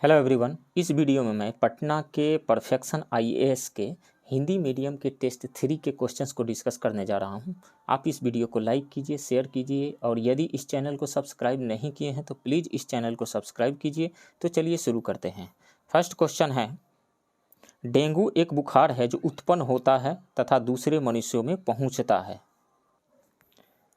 Hello everyone. इस video में मैं पटना के परफेक्शन आईएएस के हिंदी मीडियम के टेस्ट 3 के क्वेश्चंस को डिस्कस करने जा रहा हूं। आप इस वीडियो को लाइक कीजिए, शेयर कीजिए और यदि इस चैनल को सब्सक्राइब नहीं किए हैं तो प्लीज़ इस चैनल को सब्सक्राइब कीजिए। तो चलिए शुरू करते हैं। फर्स्ट क्वेश्चन है, डेंगू एक बुखार है जो उत्पन्न होता है तथा दूसरे मनुष्यों में पहुँचता है।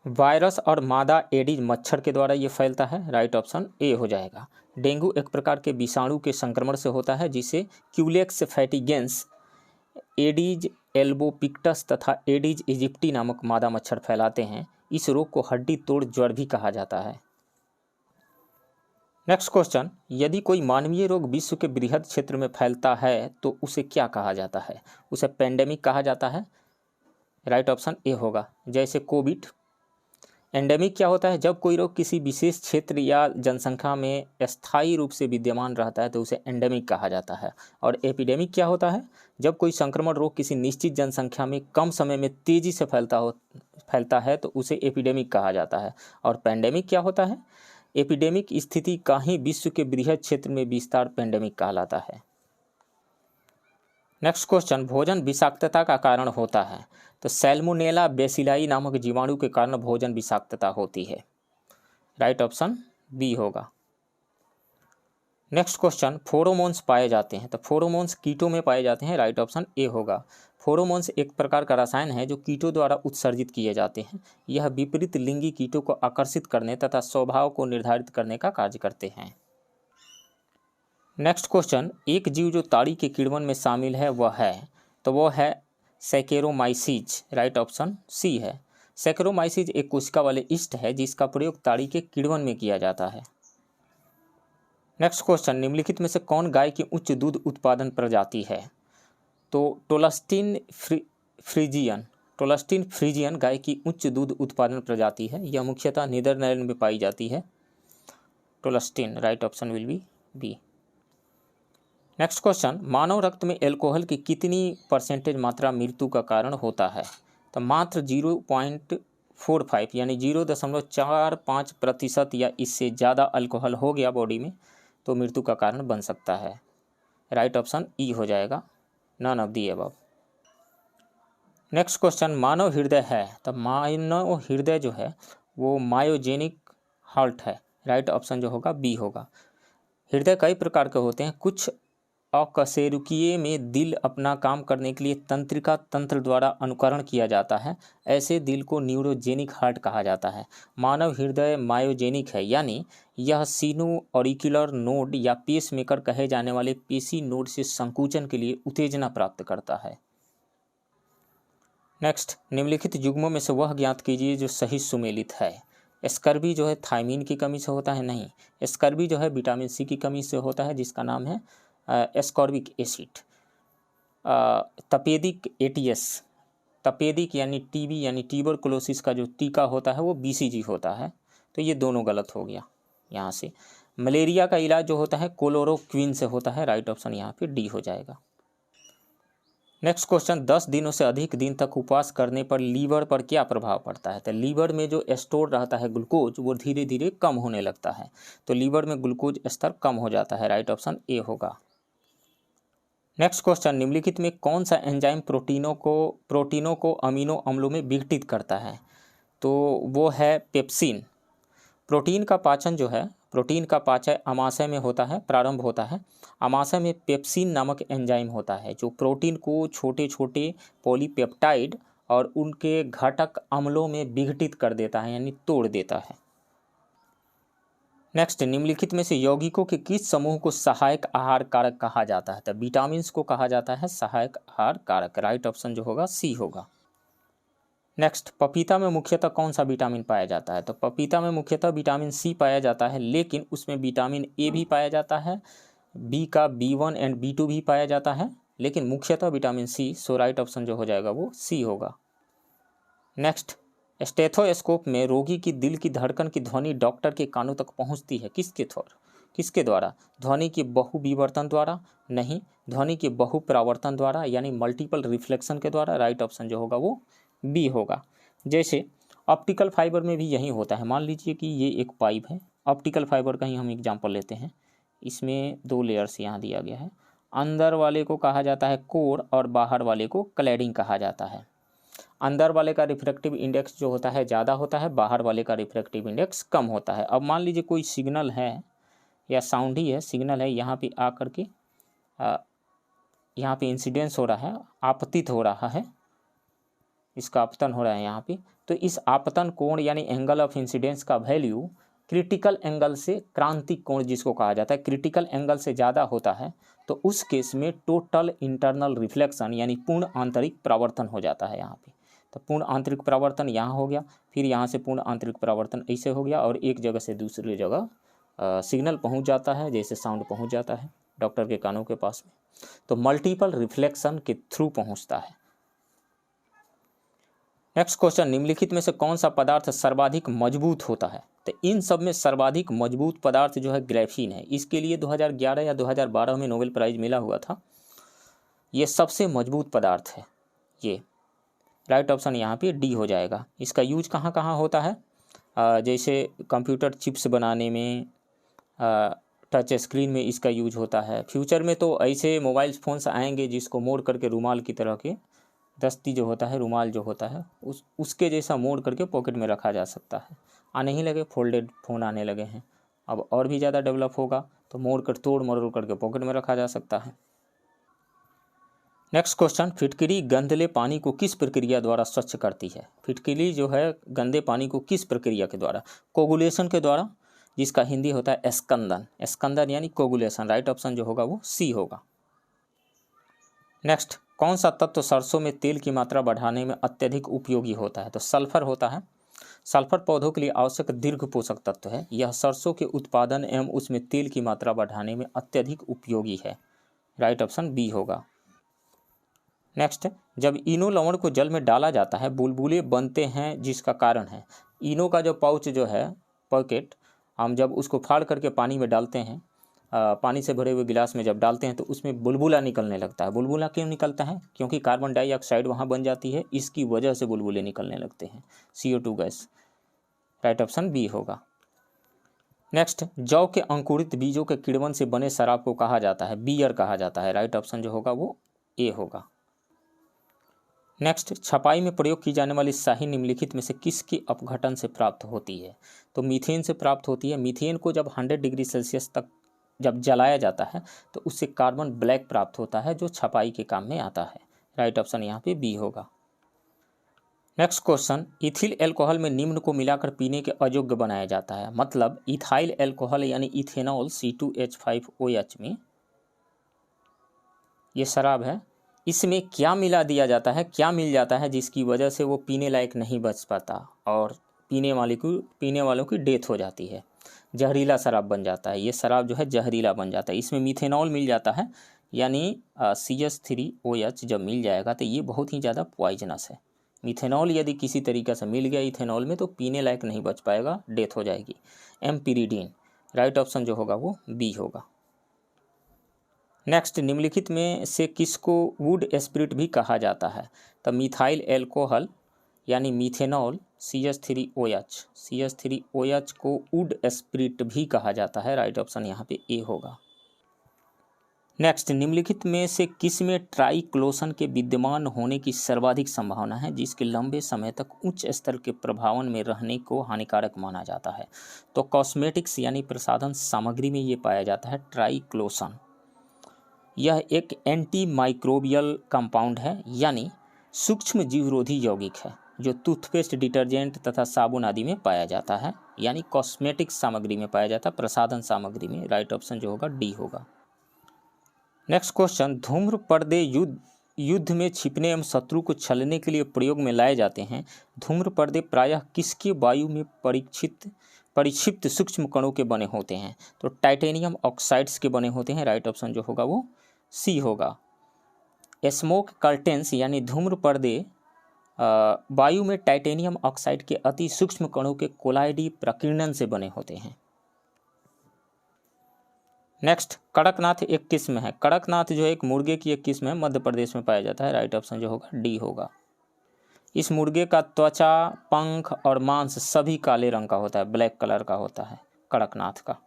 वायरस और मादा एडिज मच्छर के द्वारा ये फैलता है। राइट ऑप्शन ए हो जाएगा। डेंगू एक प्रकार के विषाणु के संक्रमण से होता है जिसे क्यूलेक्स फैटिगेंस, एडिज एल्बोपिक्टस तथा एडिज इजिप्टी नामक मादा मच्छर फैलाते हैं। इस रोग को हड्डी तोड़ ज्वर भी कहा जाता है। नेक्स्ट क्वेश्चन, यदि कोई मानवीय रोग विश्व के बृहद क्षेत्र में फैलता है तो उसे क्या कहा जाता है? उसे पेंडेमिक कहा जाता है। राइट ऑप्शन ए होगा। जैसे कोविड। एंडेमिक क्या होता है? जब कोई रोग किसी विशेष क्षेत्र या जनसंख्या में स्थायी रूप से विद्यमान रहता है तो उसे एंडेमिक कहा जाता है। और एपिडेमिक क्या होता है? जब कोई संक्रमण रोग किसी निश्चित जनसंख्या में कम समय में तेजी से फैलता है तो उसे एपिडेमिक कहा जाता है। और पैंडेमिक क्या होता है? एपिडेमिक स्थिति का ही विश्व के बृहद क्षेत्र में विस्तार पैंडेमिक कहलाता है। नेक्स्ट क्वेश्चन, भोजन विषाक्तता का कारण होता है तो सैल्मोनेला बेसिलाई नामक जीवाणु के कारण भोजन विषाक्तता होती है। राइट ऑप्शन बी होगा। नेक्स्ट क्वेश्चन, फेरोमोन्स पाए जाते हैं तो फेरोमोन्स कीटों में पाए जाते हैं। राइट ऑप्शन ए होगा। फेरोमोन्स एक प्रकार का रसायन है जो कीटों द्वारा उत्सर्जित किए जाते हैं। यह विपरीत लिंगी कीटों को आकर्षित करने तथा स्वभाव को निर्धारित करने का कार्य करते हैं। नेक्स्ट क्वेश्चन, एक जीव जो ताड़ी के किण्वन में शामिल है वह है सैकेरोमाइसीज। राइट ऑप्शन सी है। सैकेरोमाइसीज एक कोशिका वाले ईस्ट है जिसका प्रयोग ताड़ी के किण्वन में किया जाता है। नेक्स्ट क्वेश्चन, निम्नलिखित में से कौन गाय की उच्च दूध उत्पादन प्रजाति है? तो टोलस्टीन फ्रीजियन गाय की उच्च दूध उत्पादन प्रजाति है। यह मुख्यतः नीदरलैंड में पाई जाती है। टोलस्टीन। Right option will be B. Next question, मानव रक्त में एल्कोहल की कितनी परसेंटेज मात्रा मृत्यु का कारण होता है? तो मात्र 0.45 यानी 0.45% या इससे ज़्यादा अल्कोहल हो गया बॉडी में तो मृत्यु का कारण बन सकता है। राइट ऑप्शन ई हो जाएगा, none of the above. Next question, मानव हृदय है तो मानव हृदय जो है वो मायोजेनिक हार्ट है। राइट ऑप्शन जो होगा बी होगा। हृदय कई प्रकार के होते हैं। कुछ अकशेरुकीय में दिल अपना काम करने के लिए तंत्रिका तंत्र द्वारा अनुकरण किया जाता है। ऐसे दिल को न्यूरोजेनिक हार्ट कहा जाता है। मानव हृदय मायोजेनिक है यानी यह सीनो ऑरिक्यूलर नोड या पेसमेकर कहे जाने वाले पेशी नोड से संकुचन के लिए उत्तेजना प्राप्त करता है। नेक्स्ट, निम्नलिखित युग्मों में से वह ज्ञात कीजिए जो सही सुमेलित है। स्कर्वी जो है थायमीन की कमी से होता है, नहीं। स्कर्वी जो है विटामिन सी की कमी से होता है जिसका नाम है एस्कॉर्बिक एसिड। तपेदिक एटीएस, तपेदिक यानी टीबी यानी ट्यूबरकुलोसिस का जो टीका होता है वो बीसीजी होता है। तो ये दोनों गलत हो गया यहाँ से। मलेरिया का इलाज जो होता है क्लोरोक्विन से होता है। राइट ऑप्शन यहाँ पे डी हो जाएगा। नेक्स्ट क्वेश्चन, 10 दिनों से अधिक दिन तक उपवास करने पर लीवर पर क्या प्रभाव पड़ता है? तो लीवर में जो स्टोर रहता है ग्लूकोज वो धीरे धीरे कम होने लगता है तो लीवर में ग्लूकोज स्तर कम हो जाता है। राइट ऑप्शन ए होगा। नेक्स्ट क्वेश्चन, निम्नलिखित में कौन सा एंजाइम प्रोटीनों को अमीनो अम्लों में विघटित करता है? तो वो है पेप्सिन। प्रोटीन का पाचन आमाशय में होता है, प्रारंभ होता है। आमाशय में पेप्सिन नामक एंजाइम होता है जो प्रोटीन को छोटे छोटे पॉलीपेप्टाइड और उनके घटक अम्लों में विघटित कर देता है यानी तोड़ देता है। नेक्स्ट, निम्नलिखित में से यौगिकों के किस समूह को सहायक आहार कारक कहा जाता है? तो विटामिन्स को कहा जाता है सहायक आहार कारक। राइट ऑप्शन जो होगा सी होगा। नेक्स्ट, पपीता में मुख्यतः कौन सा विटामिन पाया जाता है? तो पपीता में मुख्यतः विटामिन सी पाया जाता है लेकिन उसमें विटामिन ए भी पाया जाता है, बी का B1 एंड B2 भी पाया जाता है लेकिन मुख्यतः विटामिन सी। सो राइट ऑप्शन जो हो जाएगा वो सी होगा। नेक्स्ट, स्टेथोस्कोप में रोगी की दिल की धड़कन की ध्वनि डॉक्टर के कानों तक पहुंचती है किसके द्वारा? ध्वनि के बहुविवर्तन द्वारा? नहीं, ध्वनि के बहुप्रावर्तन द्वारा यानी मल्टीपल रिफ्लेक्शन के द्वारा। राइट ऑप्शन जो होगा वो बी होगा। जैसे ऑप्टिकल फाइबर में भी यही होता है। मान लीजिए कि ये एक पाइप है, ऑप्टिकल फाइबर का ही हम एग्जांपल लेते हैं। इसमें 2 लेयर्स यहाँ दिया गया है। अंदर वाले को कहा जाता है कोर और बाहर वाले को क्लैडिंग कहा जाता है। अंदर वाले का रिफ्रैक्टिव इंडेक्स जो होता है ज़्यादा होता है, बाहर वाले का रिफ्रैक्टिव इंडेक्स कम होता है। अब मान लीजिए कोई सिग्नल है या साउंड ही है, सिग्नल है, यहाँ पे आकर के यहाँ पे इंसिडेंस हो रहा है, आपतित हो रहा है, इसका आपतन हो रहा है यहाँ पे। तो इस आपतन कोण यानी एंगल ऑफ इंसिडेंस का वैल्यू क्रिटिकल एंगल से, क्रांतिक कोण जिसको कहा जाता है, क्रिटिकल एंगल से ज़्यादा होता है तो उस केस में टोटल इंटरनल रिफ्लेक्शन यानी पूर्ण आंतरिक परावर्तन हो जाता है यहाँ पे। तो पूर्ण आंतरिक परावर्तन यहाँ हो गया, फिर यहाँ से पूर्ण आंतरिक परावर्तन ऐसे हो गया, और एक जगह से दूसरी जगह सिग्नल पहुँच जाता है, जैसे साउंड पहुँच जाता है डॉक्टर के कानों के पास में। तो मल्टीपल रिफ्लेक्शन के थ्रू पहुँचता है। नेक्स्ट क्वेश्चन, निम्नलिखित में से कौन सा पदार्थ सर्वाधिक मजबूत होता है? तो इन सब में सर्वाधिक मजबूत पदार्थ जो है ग्रेफीन है। इसके लिए 2011 या 2012 में नोबेल प्राइज मिला हुआ था। ये सबसे मजबूत पदार्थ है ये। राइट ऑप्शन यहाँ पे डी हो जाएगा। इसका यूज कहाँ कहाँ होता है? जैसे कंप्यूटर चिप्स बनाने में, टच स्क्रीन में इसका यूज होता है। फ्यूचर में तो ऐसे मोबाइल फ़ोन्स आएंगे जिसको मोड़ करके रुमाल की तरह के, दस्ती जो होता है, रुमाल जो होता है, उसके जैसा मोड़ करके पॉकेट में रखा जा सकता है। आने ही लगे, फोल्डेड फ़ोन आने लगे हैं। अब और भी ज़्यादा डेवलप होगा तो मोड़ कर, तोड़ मरोड़ करके पॉकेट में रखा जा सकता है। नेक्स्ट क्वेश्चन, फिटकरी गंदले पानी को किस प्रक्रिया द्वारा स्वच्छ करती है? फिटकरी जो है गंदे पानी को किस प्रक्रिया के द्वारा? कोगुलेशन के द्वारा, जिसका हिंदी होता है स्कंदन। स्कंदन यानी कोगुलेशन। राइट ऑप्शन जो होगा वो सी होगा। नेक्स्ट, कौन सा तत्व सरसों में तेल की मात्रा बढ़ाने में अत्यधिक उपयोगी होता है? तो सल्फर होता है। सल्फर पौधों के लिए आवश्यक दीर्घ पोषक तत्व है। यह सरसों के उत्पादन एवं उसमें तेल की मात्रा बढ़ाने में अत्यधिक उपयोगी है। राइट ऑप्शन बी होगा। नेक्स्ट, जब इनो लवण को जल में डाला जाता है बुलबुले बनते हैं, जिसका कारण है? इनो का जो पाउच जो है, पॉकेट, हम जब उसको फाड़ करके पानी में डालते हैं, पानी से भरे हुए गिलास में जब डालते हैं तो उसमें बुलबुला निकलने लगता है। बुलबुला क्यों निकलता है? क्योंकि कार्बन डाइऑक्साइड वहाँ बन जाती है, इसकी वजह से बुलबुले निकलने लगते हैं, CO2 gas. Right option B होगा। नेक्स्ट, जौ के अंकुरित बीजों के किण्वन से बने शराब को कहा जाता है? बियर कहा जाता है। राइट ऑप्शन जो होगा वो ए होगा। नेक्स्ट, छपाई में प्रयोग की जाने वाली स्याही निम्नलिखित में से किसके अपघटन से प्राप्त होती है? तो मीथेन से प्राप्त होती है। मीथेन को जब 100 डिग्री सेल्सियस तक जब जलाया जाता है तो उससे कार्बन ब्लैक प्राप्त होता है, जो छपाई के काम में आता है। राइट ऑप्शन यहाँ पे बी होगा। नेक्स्ट क्वेश्चन, इथिल एल्कोहल में निम्न को मिलाकर पीने के अयोग्य बनाया जाता है। मतलब इथाइल एल्कोहल यानी इथेनॉल C2H5OH में, ये शराब है, इसमें क्या मिला दिया जाता है, क्या मिल जाता है जिसकी वजह से वो पीने लायक नहीं बच पाता और पीने वालों की डेथ हो जाती है? जहरीला शराब बन जाता है। ये शराब जो है जहरीला बन जाता है। इसमें मिथेनॉल मिल जाता है, यानी CH3OH जब मिल जाएगा तो ये बहुत ही ज़्यादा पॉइजनस है। मिथेनॉल यदि किसी तरीके से मिल गया इथेनॉल में तो पीने लायक नहीं बच पाएगा, डेथ हो जाएगी। एम्पिरिडीन। राइट ऑप्शन जो होगा वो बी होगा। नेक्स्ट, निम्नलिखित में से किसको वुड स्पिरिट भी कहा जाता है? तो मिथाइल एल्कोहल यानी मिथेनॉल CH3OH को वुड स्पिरिट भी कहा जाता है। राइट ऑप्शन यहाँ पे ए होगा। नेक्स्ट, निम्नलिखित में से किस में ट्राइक्लोसन के विद्यमान होने की सर्वाधिक संभावना है, जिसके लंबे समय तक उच्च स्तर के प्रभावन में रहने को हानिकारक माना जाता है? तो कॉस्मेटिक्स यानी प्रसाधन सामग्री में ये पाया जाता है ट्राइक्लोसन। यह एक एंटी माइक्रोबियल कंपाउंड है, यानी सूक्ष्म जीवरोधी यौगिक है, जो टूथपेस्ट, डिटर्जेंट तथा साबुन आदि में पाया जाता है, यानी कॉस्मेटिक सामग्री में पाया जाता है, प्रसाधन सामग्री में। राइट ऑप्शन जो होगा डी होगा। नेक्स्ट क्वेश्चन, धूम्र पर्दे युद्ध में छिपने एवं शत्रु को छलने के लिए प्रयोग में लाए जाते हैं। धूम्र पर्दे प्रायः किसके वायु में परिक्षिप्त सूक्ष्म कणों के बने होते हैं? तो टाइटेनियम ऑक्साइड्स के बने होते हैं। राइट ऑप्शन जो होगा वो सी होगा। स्मोक कर्टेंस यानी धूम्र पर्दे वायु में टाइटेनियम ऑक्साइड के अति सूक्ष्म कणों के कोलाइडी प्रकीर्णन से बने होते हैं। नेक्स्ट, कड़कनाथ एक किस्म है। कड़कनाथ जो है एक मुर्गे की एक किस्म है, मध्य प्रदेश में पाया जाता है। राइट ऑप्शन जो होगा डी होगा। इस मुर्गे का त्वचा, पंख और मांस सभी काले रंग का होता है, ब्लैक कलर का होता है कड़कनाथ का।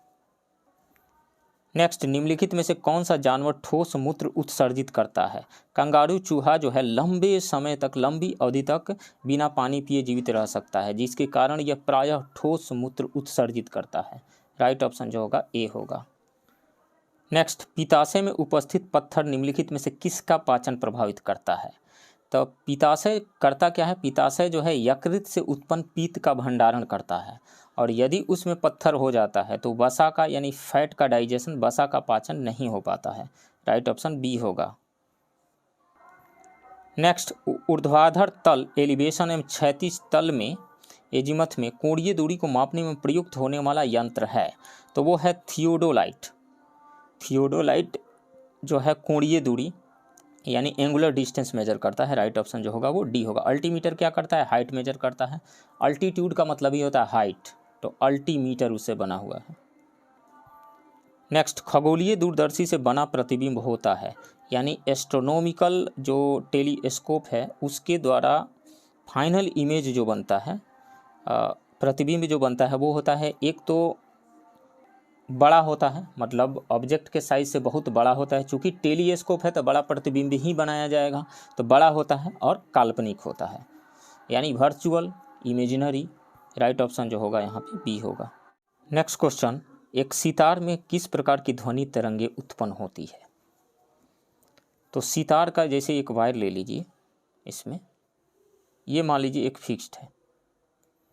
नेक्स्ट, निम्नलिखित में से कौन सा जानवर ठोस मूत्र उत्सर्जित करता है? कंगारू चूहा जो है लंबे समय तक, लंबी अवधि तक बिना पानी पिए जीवित रह सकता है, जिसके कारण यह प्रायः ठोस मूत्र उत्सर्जित करता है। राइट ऑप्शन जो होगा ए होगा। नेक्स्ट, पित्ताशय में उपस्थित पत्थर निम्नलिखित में से किसका पाचन प्रभावित करता है? तो पित्ताशय करता क्या है? पित्ताशय जो है यकृत से उत्पन्न पित्त का भंडारण करता है, और यदि उसमें पत्थर हो जाता है तो वसा का यानी फैट का डाइजेशन, वसा का पाचन नहीं हो पाता है। राइट ऑप्शन बी होगा। नेक्स्ट, ऊर्ध्वाधर तल एलिवेशन एवं क्षैतिज तल में एजीमथ में कोणीय दूरी को मापने में प्रयुक्त होने वाला यंत्र है, तो वो है थियोडोलाइट। थियोडोलाइट जो है कोणीय दूरी यानी एंगुलर डिस्टेंस मेजर करता है। राइट ऑप्शन जो होगा वो डी होगा। अल्टीमीटर क्या करता है? हाइट मेजर करता है। अल्टीट्यूड का मतलब ही होता है हाइट, तो अल्टीमीटर उससे बना हुआ है। नेक्स्ट, खगोलीय दूरदर्शी से बना प्रतिबिंब होता है, यानी एस्ट्रोनॉमिकल जो टेलीस्कोप है उसके द्वारा फाइनल इमेज जो बनता है, प्रतिबिंब जो बनता है वो होता है, एक तो बड़ा होता है, मतलब ऑब्जेक्ट के साइज से बहुत बड़ा होता है। चूँकि टेलीस्कोप है तो बड़ा प्रतिबिंब ही बनाया जाएगा, तो बड़ा होता है और काल्पनिक होता है, यानी वर्चुअल, इमेजिनरी। राइट ऑप्शन जो होगा यहाँ पे बी होगा। नेक्स्ट क्वेश्चन, एक सितार में किस प्रकार की ध्वनि तरंगे उत्पन्न होती है? तो सितार का जैसे एक वायर ले लीजिए, इसमें ये मान लीजिए एक फिक्स्ड है,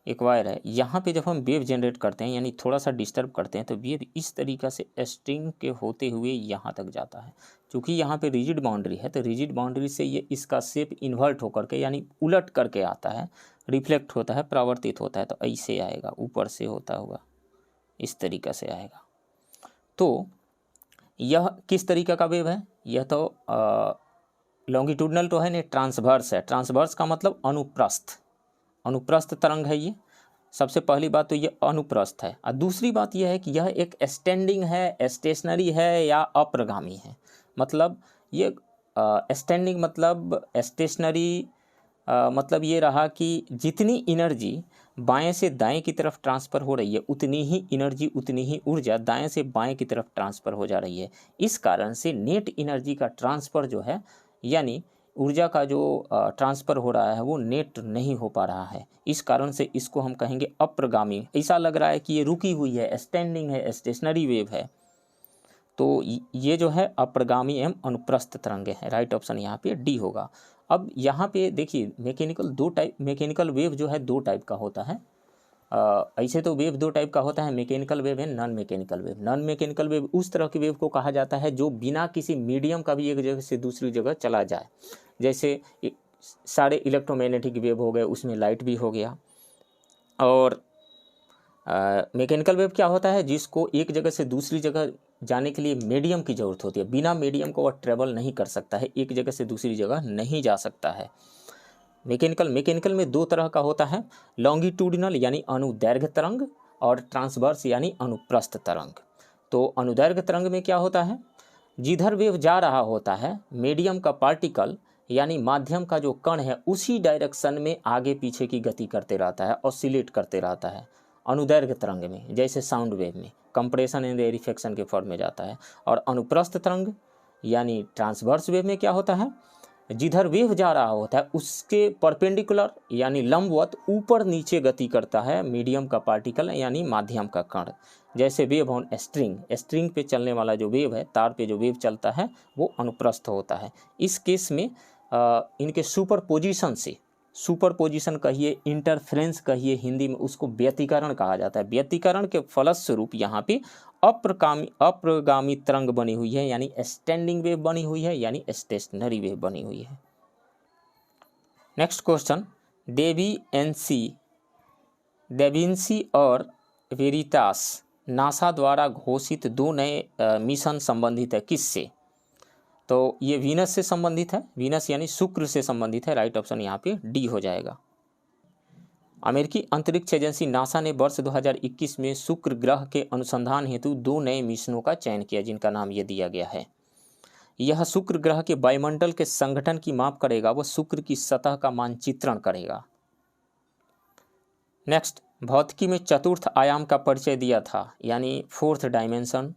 एक वायर है। यहाँ पे जब हम वेव जनरेट करते हैं यानी थोड़ा सा डिस्टर्ब करते हैं तो वेव इस तरीक़ा से स्ट्रिंग के होते हुए यहाँ तक जाता है। क्योंकि यहाँ पे रिजिड बाउंड्री है तो रिजिड बाउंड्री से ये इसका शेप इन्वर्ट होकर के यानी उलट करके आता है, रिफ्लेक्ट होता है, परावर्तित होता है, तो ऐसे आएगा, ऊपर से होता हुआ इस तरीक़ा से आएगा। तो यह किस तरीक़े का वेव है? यह तो लॉन्गिट्यूडनल तो है नहीं, ट्रांसवर्स है। ट्रांसवर्स का मतलब अनुप्रस्थ, अनुप्रस्थ तरंग है ये। सबसे पहली बात तो ये अनुप्रस्थ है, और दूसरी बात यह है कि यह एक स्टैंडिंग है, स्टेशनरी है या अप्रगामी है। मतलब ये स्टैंडिंग मतलब स्टेशनरी, मतलब ये रहा कि जितनी एनर्जी बाएं से दाएं की तरफ ट्रांसफ़र हो रही है उतनी ही एनर्जी, उतनी ही ऊर्जा दाएं से बाएं की तरफ ट्रांसफ़र हो जा रही है। इस कारण से नेट एनर्जी का ट्रांसफ़र जो है, यानी ऊर्जा का जो ट्रांसफ़र हो रहा है वो नेट नहीं हो पा रहा है। इस कारण से इसको हम कहेंगे अप्रगामी। ऐसा लग रहा है कि ये रुकी हुई है, स्टैंडिंग है, स्टेशनरी वेव है, तो ये जो है अप्रगामी एवं अनुप्रस्थ तरंगे हैं। राइट ऑप्शन यहाँ पे डी होगा। अब यहाँ पे देखिए, मैकेनिकल वेव जो है दो टाइप का होता है। ऐसे तो वेव दो टाइप का होता है, मैकेनिकल वेव है, non mechanical wave. Non mechanical wave उस तरह की वेव को कहा जाता है जो बिना किसी मीडियम का भी एक जगह से दूसरी जगह चला जाए। जैसे सारे इलेक्ट्रोमैग्नेटिक वेव हो गए, उसमें लाइट भी हो गया। और मैकेनिकल वेव क्या होता है? जिसको एक जगह से दूसरी जगह जाने के लिए मीडियम की ज़रूरत होती है। बिना मीडियम को वह ट्रेवल नहीं कर सकता है, एक जगह से दूसरी जगह नहीं जा सकता है। मैकेनिकल में दो तरह का होता है, लॉन्गिट्यूडिनल यानी अनुदैर्घ्य तरंग और ट्रांसवर्स यानी अनुप्रस्थ तरंग। तो अनुदैर्घ्य तरंग में क्या होता है? जिधर वेव जा रहा होता है, मीडियम का पार्टिकल यानी माध्यम का जो कण है उसी डायरेक्शन में आगे पीछे की गति करते रहता है, ऑसिलेट करते रहता है। अनुदैर्घ्य तरंग में जैसे साउंड वेव में कंप्रेशन एंड रेरिफिकेशन के फॉर्म में जाता है। और अनुप्रस्थ तरंग यानी ट्रांसवर्स वेव में क्या होता है? जिधर वेव जा रहा होता है उसके परपेंडिकुलर यानी लंबवत ऊपर नीचे गति करता है मीडियम का पार्टिकल यानी माध्यम का कण। जैसे वेव ऑन स्ट्रिंग पे चलने वाला जो वेव है, तार पे जो वेव चलता है वो अनुप्रस्थ होता है। इस केस में इनके सुपरपोजिशन कहिए, इंटरफ्रेंस कहिए, हिंदी में उसको व्यतिकरण कहा जाता है। व्यतिकरण के फलस्वरूप यहाँ पे अप्रगामी तरंग बनी हुई है, यानी स्टैंडिंग वेव बनी हुई है, यानी स्टेशनरी वेव बनी हुई है। नेक्स्ट क्वेश्चन, डेविंसी और वेरिटास नासा द्वारा घोषित दो नए मिशन संबंधित है किससे? तो ये वीनस से संबंधित है, वीनस यानी शुक्र से संबंधित है। राइट ऑप्शन यहाँ पे डी हो जाएगा। अमेरिकी अंतरिक्ष एजेंसी नासा ने वर्ष 2021 में शुक्र ग्रह के अनुसंधान हेतु दो नए मिशनों का चयन किया, जिनका नाम ये दिया गया है। यह शुक्र ग्रह के वायुमंडल के संगठन की माप करेगा, वह शुक्र की सतह का मानचित्रण करेगा। नेक्स्ट, भौतिकी में चतुर्थ आयाम का परिचय दिया था, यानी फोर्थ डायमेंशन,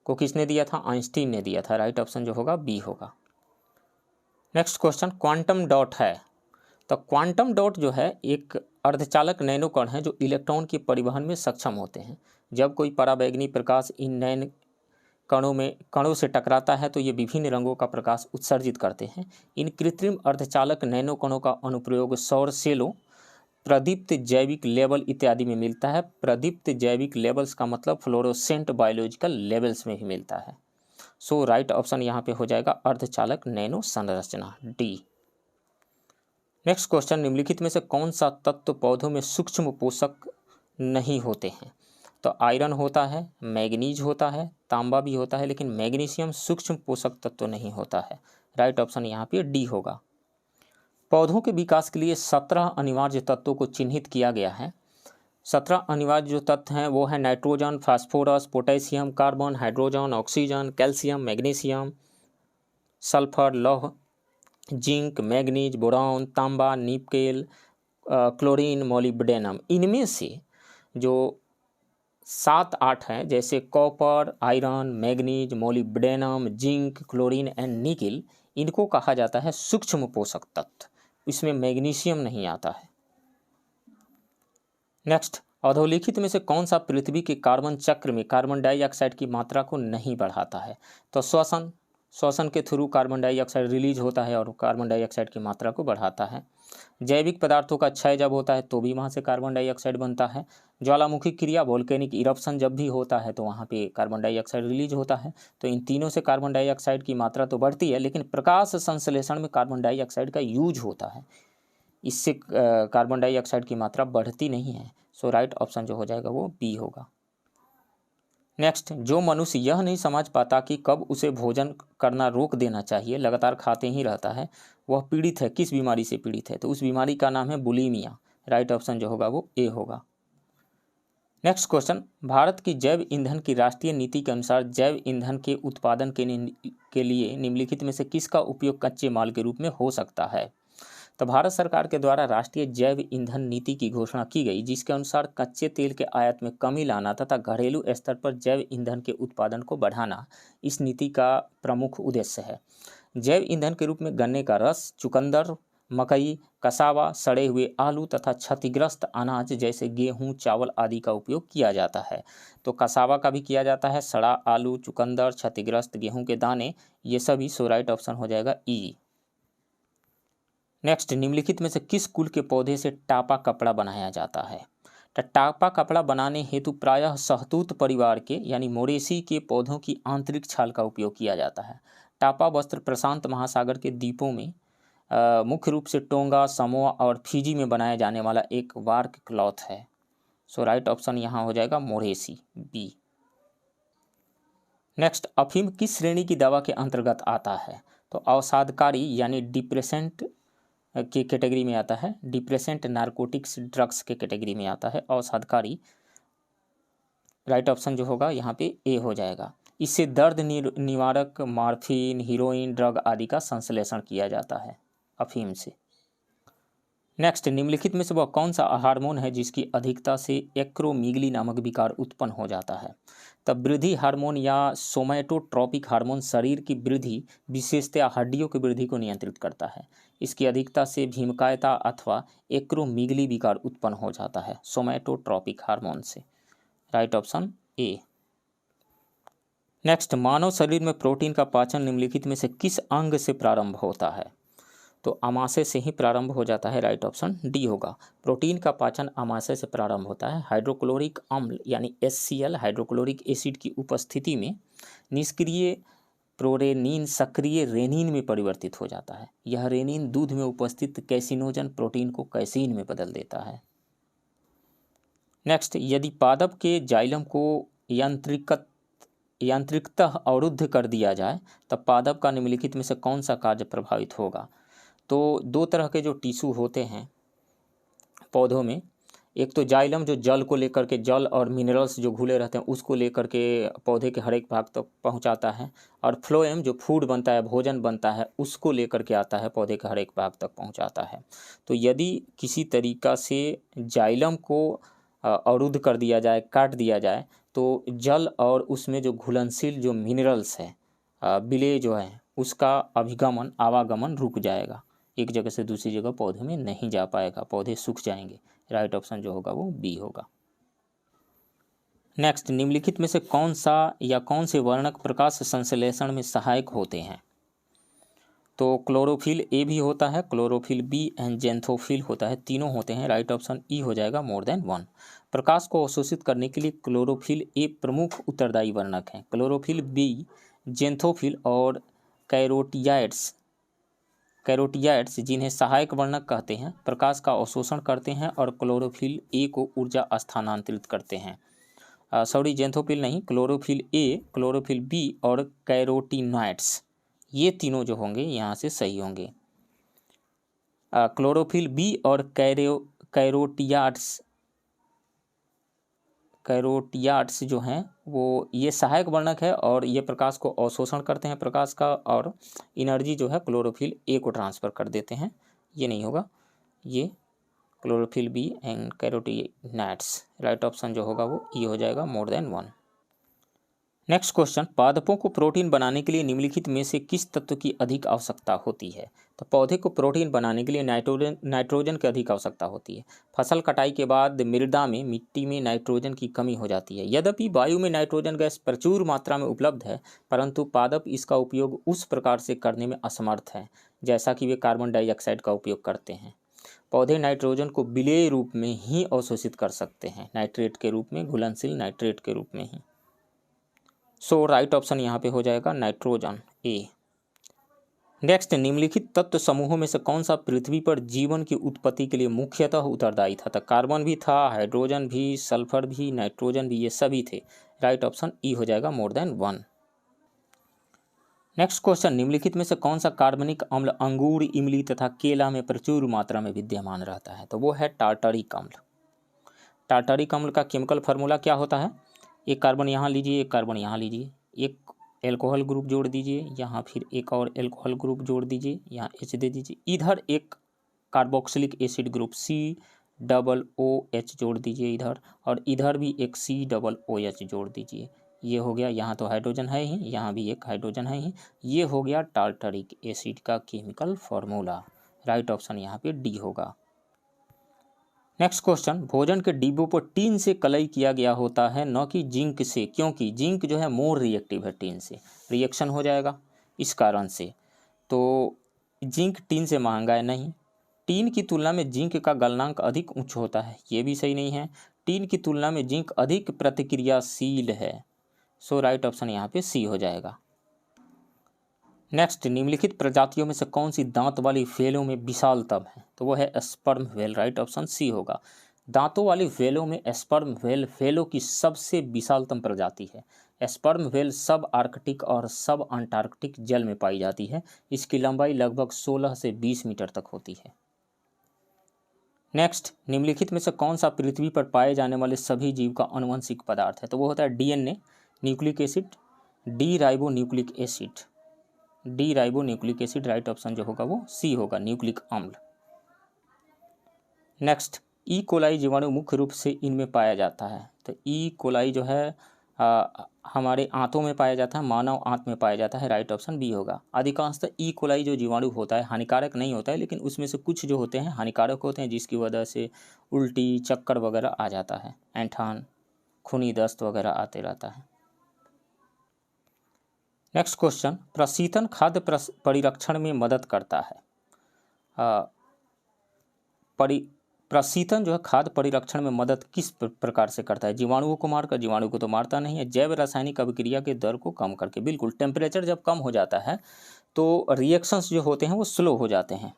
को किसने दिया था? आइंस्टीन ने दिया था। राइट ऑप्शन जो होगा बी होगा। नेक्स्ट क्वेश्चन, क्वांटम डॉट है। तो क्वांटम डॉट जो है एक अर्धचालक नैनो कण है जो इलेक्ट्रॉन के परिवहन में सक्षम होते हैं। जब कोई पराबैंगनी प्रकाश इन नैन कणों से टकराता है तो ये विभिन्न रंगों का प्रकाश उत्सर्जित करते हैं। इन कृत्रिम अर्धचालक नैनो कणों का अनुप्रयोग सौर सेलों, प्रदीप्त जैविक लेबल इत्यादि में मिलता है। प्रदीप्त जैविक लेबल्स का मतलब फ्लोरोसेंट बायोलॉजिकल लेबल्स में भी मिलता है। सो राइट ऑप्शन यहाँ पे हो जाएगा अर्धचालक नैनो संरचना, डी। नेक्स्ट क्वेश्चन, निम्नलिखित में से कौन सा तत्व पौधों में सूक्ष्म पोषक नहीं होते हैं? तो आयरन होता है, मैग्नीज होता है, तांबा भी होता है, लेकिन मैग्नीशियम सूक्ष्म पोषक तत्व नहीं होता है। राइट ऑप्शन यहाँ पे डी होगा। पौधों के विकास के लिए 17 अनिवार्य तत्वों को चिन्हित किया गया है। 17 अनिवार्य जो तत्व हैं वो है nitrogen, phosphorus, potassium, carbon, hydrogen, oxygen, calcium, magnesium, sulphur, लौह, जिंक, मैग्नीज, बोरॉन, तांबा, निकेल, क्लोरीन, मोलिब्डेनम। इनमें से जो 7-8 हैं, जैसे copper, iron, manganese, molybdenum, zinc, chlorine and nickel, इनको कहा जाता है सूक्ष्म पोषक तत्व। इसमें मैग्नीशियम नहीं आता है। नेक्स्ट, अधोलिखित में से कौन सा पृथ्वी के कार्बन चक्र में कार्बन डाइऑक्साइड की मात्रा को नहीं बढ़ाता है? तो श्वसन के थ्रू कार्बन डाइऑक्साइड रिलीज होता है और कार्बन डाइऑक्साइड की मात्रा को बढ़ाता है। जैविक पदार्थों का क्षय जब होता है तो भी वहाँ से कार्बन डाइऑक्साइड बनता है। ज्वालामुखी क्रिया, वोल्केनिक इरप्शन जब भी होता है तो वहाँ पे कार्बन डाइऑक्साइड रिलीज होता है। तो इन तीनों से कार्बन डाइऑक्साइड की मात्रा तो बढ़ती है, लेकिन प्रकाश संश्लेषण में कार्बन डाइऑक्साइड का यूज होता है, इससे कार्बन डाइऑक्साइड की मात्रा बढ़ती नहीं है। सो राइट ऑप्शन जो हो जाएगा वो बी होगा। नेक्स्ट, जो मनुष्य यह नहीं समझ पाता कि कब उसे भोजन करना रोक देना चाहिए, लगातार खाते ही रहता है, वह पीड़ित है, किस बीमारी से पीड़ित है? तो उस बीमारी का नाम है बुलीमिया। राइट ऑप्शन जो होगा वो ए होगा। नेक्स्ट क्वेश्चन, भारत की जैव ईंधन की राष्ट्रीय नीति के अनुसार जैव ईंधन के उत्पादन के लिए निम्नलिखित में से किसका उपयोग कच्चे माल के रूप में हो सकता है? तो भारत सरकार के द्वारा राष्ट्रीय जैव ईंधन नीति की घोषणा की गई, जिसके अनुसार कच्चे तेल के आयात में कमी लाना तथा घरेलू स्तर पर जैव ईंधन के उत्पादन को बढ़ाना इस नीति का प्रमुख उद्देश्य है। जैव ईंधन के रूप में गन्ने का रस, चुकंदर, मकई, कसावा, सड़े हुए आलू तथा क्षतिग्रस्त अनाज जैसे गेहूं, चावल आदि का उपयोग किया जाता है। तो कसावा का भी किया जाता है, सड़ा आलू, चुकंदर, क्षतिग्रस्त गेहूं के दाने, ये सभी। सो राइट ऑप्शन हो जाएगा ई। नेक्स्ट, निम्नलिखित में से किस कुल के पौधे से टापा कपड़ा बनाया जाता है? तो टापा कपड़ा बनाने हेतु प्रायः शहतूत परिवार के यानी मोरेसी के पौधों की आंतरिक छाल का उपयोग किया जाता है। टापा वस्त्र प्रशांत महासागर के द्वीपों में मुख्य रूप से टोंगा, समोआ और फिजी में बनाया जाने वाला एक वार्क क्लॉथ है। सो राइट ऑप्शन यहाँ हो जाएगा मोरेसी, बी। नेक्स्ट, अफीम किस श्रेणी की दवा के अंतर्गत आता है? तो अवसादकारी यानी डिप्रेसेंट की कैटेगरी में आता है। डिप्रेसेंट नारकोटिक्स ड्रग्स के कैटेगरी में आता है अवसादकारी। राइट ऑप्शन जो होगा यहाँ पे ए हो जाएगा। इससे दर्द निवारक, मॉर्फिन, हीरोइन ड्रग आदि का संश्लेषण किया जाता है अफीम से। नेक्स्ट, निम्नलिखित में से वह कौन सा हार्मोन है जिसकी अधिकता से एक्रोमीगली नामक विकार उत्पन्न हो जाता है? तब वृद्धि हार्मोन या सोमैटोट्रोपिक हार्मोन शरीर की वृद्धि, विशेषतया हड्डियों की वृद्धि को नियंत्रित करता है। इसकी अधिकता से भीमकायता अथवा एक्रोमीगली विकार उत्पन्न हो जाता है सोमैटोट्रोपिक हार्मोन से। राइट ऑप्शन ए। नेक्स्ट, मानव शरीर में प्रोटीन का पाचन निम्नलिखित में से किस अंग से प्रारंभ होता है? तो अमाशय से ही प्रारंभ हो जाता है। राइट ऑप्शन डी होगा। प्रोटीन का पाचन अमाशय से प्रारंभ होता है। हाइड्रोक्लोरिक अम्ल यानी HCl हाइड्रोक्लोरिक एसिड की उपस्थिति में निष्क्रिय प्रोरेनिन सक्रिय रेनिन में परिवर्तित हो जाता है। यह रेनिन दूध में उपस्थित कैसिनोजन प्रोटीन को कैसीन में बदल देता है। नेक्स्ट, यदि पादप के जाइलम को यांत्रिकतः अवरुद्ध कर दिया जाए तब पादप का निम्नलिखित में से कौन सा कार्य प्रभावित होगा? तो दो तरह के जो टिश्यू होते हैं पौधों में, एक तो जाइलम जो जल को लेकर के, जल और मिनरल्स जो घुले रहते हैं उसको लेकर के पौधे के हर एक भाग तक पहुंचाता है, और फ्लोएम जो फूड बनता है, भोजन बनता है, उसको लेकर के आता है, पौधे के हर एक भाग तक पहुंचाता है। तो यदि किसी तरीका से जाइलम को अवरुद्ध कर दिया जाए, काट दिया जाए, तो जल और उसमें जो घुलनशील जो मिनरल्स है, विलेय जो है, उसका अभिगमन आवागमन रुक जाएगा, एक जगह से दूसरी जगह पौधे में नहीं जा पाएगा, पौधे सूख जाएंगे। राइट ऑप्शन जो होगा वो बी होगा। नेक्स्ट, निम्नलिखित में से कौन सा या कौन से वर्णक प्रकाश संश्लेषण में सहायक होते हैं? तो क्लोरोफिल ए भी होता है, क्लोरोफिल बी एंड जेंथोफिल होता है, तीनों होते हैं। राइट ऑप्शन ई हो जाएगा, मोर देन वन। प्रकाश को अवशोषित करने के लिए क्लोरोफिल ए प्रमुख उत्तरदायी वर्णक हैं। क्लोरोफिल बी, जेंथोफिल और कैरोटियाइड्स जिन्हें सहायक वर्णक कहते हैं, प्रकाश का अवशोषण करते हैं और क्लोरोफिल ए को ऊर्जा स्थानांतरित करते हैं। सॉरी, जेंथोफिल नहीं, क्लोरोफिल ए, क्लोरोफिल बी और कैरोटीनॉइड्स, ये तीनों जो होंगे यहाँ से सही होंगे। क्लोरोफिल बी और कैरोटियाड्स जो हैं वो ये सहायक वर्णक है और ये प्रकाश को अवशोषण करते हैं प्रकाश का, और एनर्जी जो है क्लोरोफिल ए को ट्रांसफ़र कर देते हैं। ये नहीं होगा, ये chlorophyll B and carotenoids. Right option जो होगा वो ई हो जाएगा, more than one. Next question, पादपों को प्रोटीन बनाने के लिए निम्नलिखित में से किस तत्व की अधिक आवश्यकता होती है? तो पौधे को प्रोटीन बनाने के लिए नाइट्रोजन की अधिक आवश्यकता होती है। फसल कटाई के बाद मृदा में, मिट्टी में नाइट्रोजन की कमी हो जाती है। यद्यपि वायु में नाइट्रोजन गैस प्रचुर मात्रा में उपलब्ध है, परंतु पादप इसका उपयोग उस प्रकार से करने में असमर्थ हैं जैसा कि वे कार्बन डाइऑक्साइड का उपयोग करते हैं। पौधे नाइट्रोजन को विलेय रूप में ही अवशोषित कर सकते हैं, नाइट्रेट के रूप में, घुलनशील नाइट्रेट के रूप में ही। सो राइट ऑप्शन यहाँ पे हो जाएगा नाइट्रोजन, ए। नेक्स्ट, निम्नलिखित तत्व समूहों में से कौन सा पृथ्वी पर जीवन की उत्पत्ति के लिए मुख्यतः उत्तरदायी था? तो कार्बन भी था, हाइड्रोजन भी, सल्फर भी, नाइट्रोजन भी, ये सभी थे। राइट ऑप्शन ई हो जाएगा, more than one. Next question, निम्नलिखित में से कौन सा कार्बनिक अम्ल अंगूर, इमली तथा केला में प्रचुर मात्रा में विद्यमान रहता है? तो वो है टार्टरिक अम्ल। टार्टरिक अम्ल का केमिकल फार्मूला क्या होता है? एक कार्बन यहाँ लीजिए, एक कार्बन यहाँ लीजिए, एक एल्कोहल ग्रुप जोड़ दीजिए, यहाँ फिर एक और एल्कोहल ग्रुप जोड़ दीजिए, यहाँ H दे दीजिए, इधर एक कार्बोक्सिलिक एसिड ग्रुप COOH जोड़ दीजिए इधर, और इधर भी एक COOH जोड़ दीजिए। ये हो गया, यहाँ तो हाइड्रोजन है ही, यहाँ भी एक हाइड्रोजन है ही। ये हो गया टार्टरिक एसिड का केमिकल फार्मूला। राइट ऑप्शन यहाँ पे डी होगा। नेक्स्ट क्वेश्चन, भोजन के डिब्बों पर टीन से कलई किया गया होता है, न कि जिंक से, क्योंकि जिंक जो है मोर रिएक्टिव है, टीन से रिएक्शन हो जाएगा इस कारण से। तो जिंक टीन से महंगा है? नहीं, टीन की तुलना में जिंक का गलनांक अधिक उच्च होता है, ये भी सही नहीं है। टीन की तुलना में जिंक अधिक प्रतिक्रियाशील है। सो राइट ऑप्शन यहाँ पे सी हो जाएगा। नेक्स्ट, निम्नलिखित प्रजातियों में से कौन सी दांत वाली व्हेलों में विशालतम है? तो वो है sperm whale. Right option C होगा। दांतों वाली व्हेलों में स्पर्म व्हेल व्हेलों की सबसे विशालतम प्रजाति है। स्पर्म व्हेल सब आर्कटिक और सब अंटार्कटिक जल में पाई जाती है। इसकी लंबाई लगभग 16 से 20 मीटर तक होती है। नेक्स्ट, निम्नलिखित में से कौन सा पृथ्वी पर पाए जाने वाले सभी जीव का आनुवंशिक पदार्थ है? तो वो होता है DNA, nucleic acid, D ribo nucleic acid. D ribo nucleic acid. Right option जो होगा वो सी होगा, न्यूक्लिक अम्ल। नेक्स्ट, ई कोलाई जीवाणु मुख्य रूप से इनमें पाया जाता है। तो ई कोलाई जो है हमारे आंतों में पाया जाता है, मानव आंत में पाया जाता है। राइट ऑप्शन बी होगा। अधिकांशतः ई कोलाई जो जीवाणु होता है हानिकारक नहीं होता है, लेकिन उसमें से कुछ जो होते हैं हानिकारक होते हैं, जिसकी वजह से उल्टी, चक्कर वगैरह आ जाता है, ऐंठान, खूनी दस्त वगैरह आते रहता है। नेक्स्ट क्वेश्चन, प्रशीतन खाद्य परिरक्षण में मदद करता है। प्रशीतन जो है खाद्य परिरक्षण में मदद किस प्रकार से करता है? जीवाणुओं को मारकर? जीवाणु को तो मारता नहीं है। जैव रासायनिक अभिक्रिया के दर को कम करके। बिल्कुल, टेम्परेचर जब कम हो जाता है तो रिएक्शंस जो होते हैं वो स्लो हो जाते हैं।